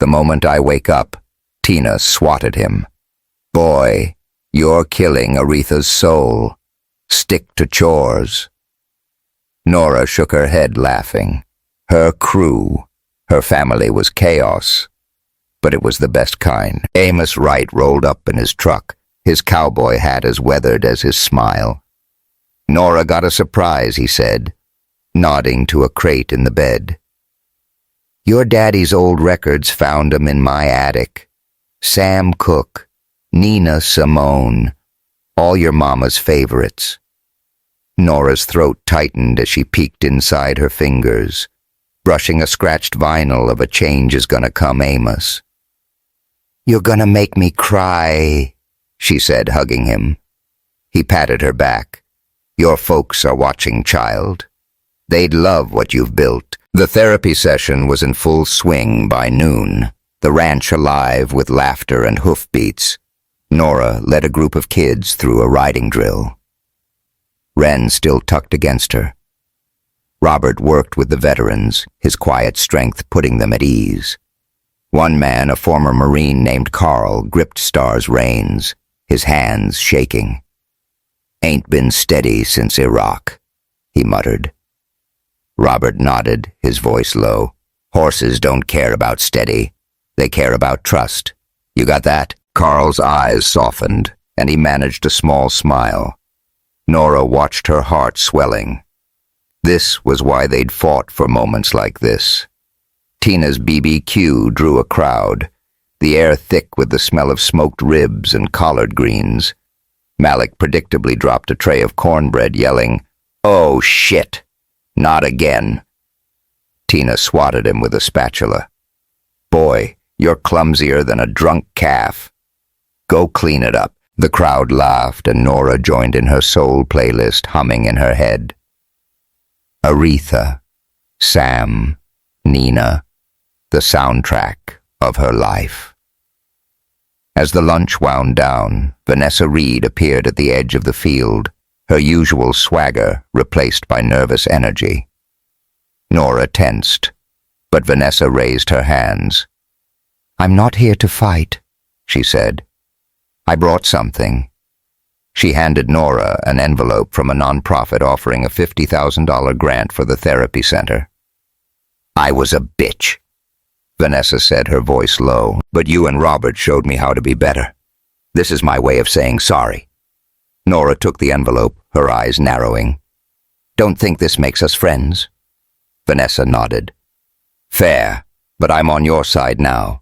A: "The moment I wake up," Tina swatted him. "Boy, you're killing Aretha's soul. Stick to chores." Nora shook her head, laughing. Her crew, her family was chaos, but it was the best kind. Amos Wright rolled up in his truck, his cowboy hat as weathered as his smile. "Nora got a surprise," he said, nodding to a crate in the bed. "Your daddy's old records found 'em in my attic. Sam Cooke, Nina Simone, all your mama's favorites." Nora's throat tightened as she peeked inside her fingers, brushing a scratched vinyl of "A Change Is Gonna Come, Amos." "You're gonna make me cry," she said, hugging him. He patted her back. Your folks are watching, child. They'd love what you've built. The therapy session was in full swing by noon, the ranch alive with laughter and hoofbeats. Nora led a group of kids through a riding drill. Wren still tucked against her. Robert worked with the veterans, his quiet strength putting them at ease. One man, a former Marine named Carl, gripped Star's reins, his hands shaking. "Ain't been steady since Iraq," he muttered. Robert nodded, his voice low. "Horses don't care about steady. They care about trust. You got that?" Carl's eyes softened, and he managed a small smile. Nora watched her heart swelling. This was why they'd fought for moments like this. Tina's BBQ drew a crowd, the air thick with the smell of smoked ribs and collard greens. Malik predictably dropped a tray of cornbread, yelling, "Oh, shit! Not again!" Tina swatted him with a spatula. "Boy, you're clumsier than a drunk calf. Go clean it up." The crowd laughed, and Nora joined in her soul playlist, humming in her head. Aretha, Sam, Nina, the soundtrack of her life. As the lunch wound down, Vanessa Reed appeared at the edge of the field, her usual swagger replaced by nervous energy. Nora tensed, but Vanessa raised her hands. "I'm not here to fight," she said. "I brought something." She handed Nora an envelope from a nonprofit offering a $50,000 grant for the therapy center. "I was a bitch," Vanessa said, her voice low, "but you and Robert showed me how to be better. This is my way of saying sorry." Nora took the envelope, her eyes narrowing. "Don't think this makes us friends." Vanessa nodded. "Fair, but I'm on your side now."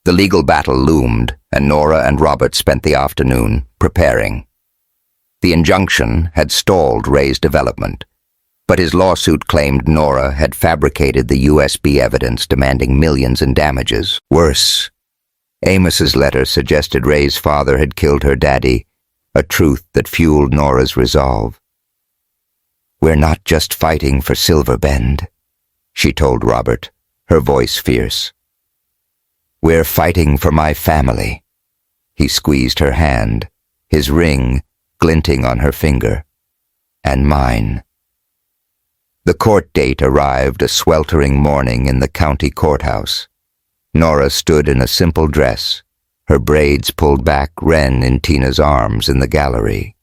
A: The legal battle loomed, and Nora and Robert spent the afternoon preparing. The injunction had stalled Ray's development, but his lawsuit claimed Nora had fabricated the USB evidence demanding millions in damages. Worse, Amos's letter suggested Ray's father had killed her daddy, a truth that fueled Nora's resolve. "We're not just fighting for Silver Bend," she told Robert, her voice fierce. "We're fighting for my family." He squeezed her hand, his ring glinting on her finger. "And mine." The court date arrived a sweltering morning in the county courthouse. Nora stood in a simple dress, her braids pulled back, Wren in Tina's arms in the gallery.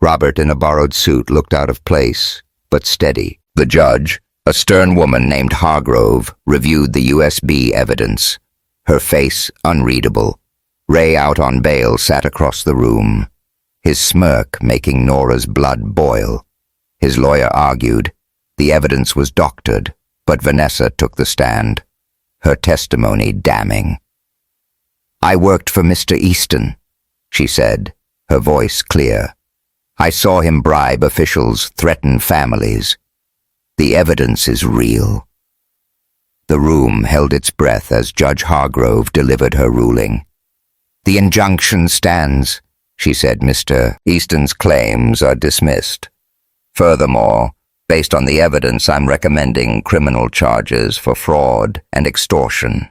A: Robert, in a borrowed suit, looked out of place, but steady. The judge, a stern woman named Hargrove, reviewed the USB evidence, her face unreadable. Ray, out on bail, sat across the room, his smirk making Nora's blood boil. His lawyer argued. The evidence was doctored, but Vanessa took the stand, her testimony damning. "I worked for Mr. Easton," she said, her voice clear. "I saw him bribe officials, threaten families. The evidence is real." The room held its breath as Judge Hargrove delivered her ruling. "The injunction stands," she said. "Mr. Easton's claims are dismissed. Furthermore, based on the evidence, I'm recommending criminal charges for fraud and extortion."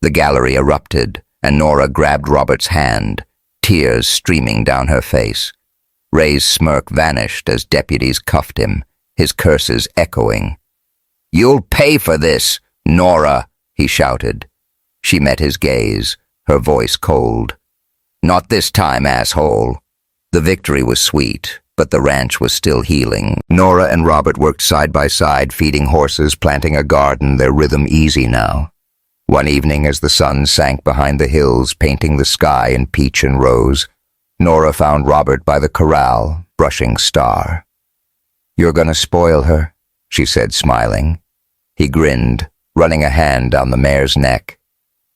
A: The gallery erupted, and Nora grabbed Robert's hand, tears streaming down her face. Ray's smirk vanished as deputies cuffed him, his curses echoing. "You'll pay for this, Nora," he shouted. She met his gaze, her voice cold. "Not this time, asshole." The victory was sweet, but the ranch was still healing. Nora and Robert worked side by side, feeding horses, planting a garden, their rhythm easy now. One evening, as the sun sank behind the hills, painting the sky in peach and rose, Nora found Robert by the corral, brushing Star. "You're gonna spoil her," she said, smiling. He grinned, running a hand down the mare's neck.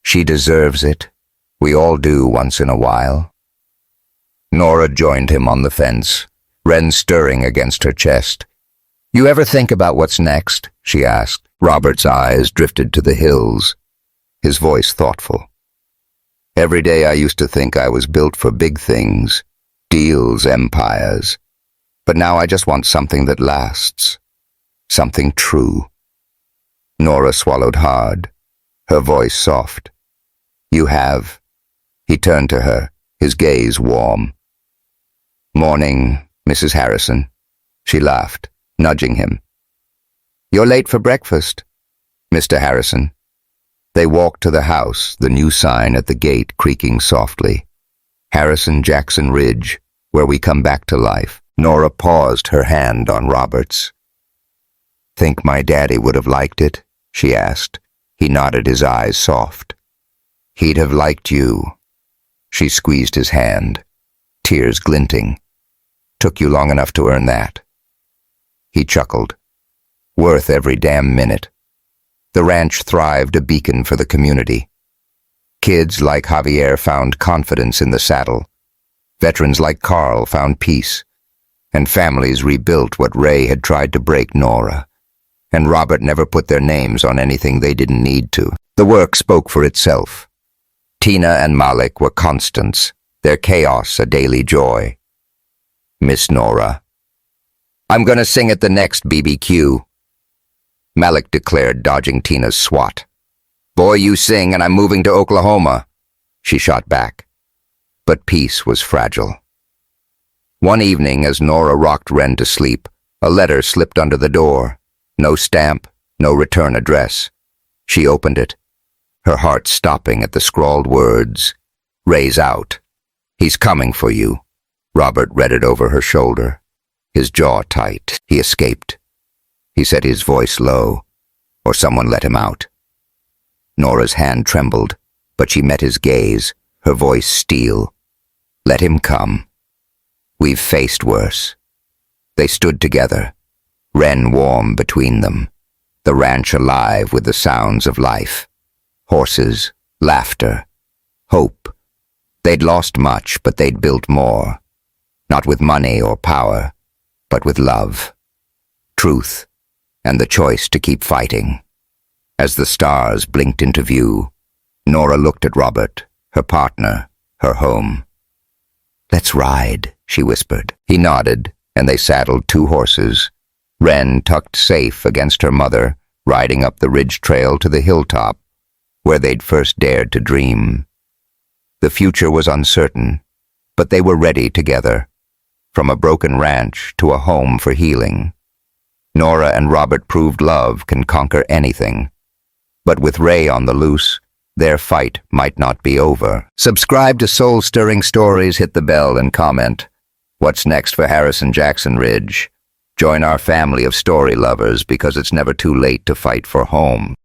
A: "She deserves it. We all do once in a while." Nora joined him on the fence, Wren stirring against her chest. "You ever think about what's next?" she asked. Robert's eyes drifted to the hills, his voice thoughtful. "Every day I used to think I was built for big things, deals, empires. But now I just want something that lasts. Something true. Nora swallowed hard, her voice soft. You have. He turned to her, his gaze warm. Morning, Mrs. Harrison. She laughed, nudging him. You're late for breakfast, Mr. Harrison. They walked to the house, the new sign at the gate creaking softly. Harrison Jackson Ridge, where we come back to life. Nora paused, her hand on Robert's. Think my daddy would have liked it? She asked. He nodded, his eyes soft. He'd have liked you. She squeezed his hand, tears glinting. Took you long enough to earn that. He chuckled. Worth every damn minute. The ranch thrived, a beacon for the community. Kids like Javier found confidence in the saddle. Veterans like Carl found peace. And families rebuilt what Ray had tried to break. Nora and Robert never put their names on anything they didn't need to. The work spoke for itself. Tina and Malik were constants, their chaos a daily joy. Miss Nora. I'm gonna sing at the next BBQ, Malik declared, dodging Tina's swat. Boy, you sing and I'm moving to Oklahoma, she shot back. But peace was fragile. One evening, as Nora rocked Ren to sleep, a letter slipped under the door. No stamp, no return address. She opened it, her heart stopping at the scrawled words, Ray's out. He's coming for you. Robert read it over her shoulder, his jaw tight. He escaped. He said, his voice low, or someone let him out. Nora's hand trembled, but she met his gaze, her voice steel. Let him come. We've faced worse. They stood together, Ren warm between them, the ranch alive with the sounds of life. Horses, laughter, hope. They'd lost much, but they'd built more. Not with money or power, but with love, truth, and the choice to keep fighting. As the stars blinked into view, Nora looked at Robert, her partner, her home. Let's ride, she whispered. He nodded, and they saddled 2 horses. Ren tucked safe against her mother, riding up the ridge trail to the hilltop, where they'd first dared to dream. The future was uncertain, but they were ready together, from a broken ranch to a home for healing. Nora and Robert proved love can conquer anything, but with Ray on the loose, their fight might not be over. Subscribe to Soul-Stirring Stories, hit the bell, and comment. What's next for Harrison Jackson Ridge? Join our family of story lovers, because it's never too late to fight for home.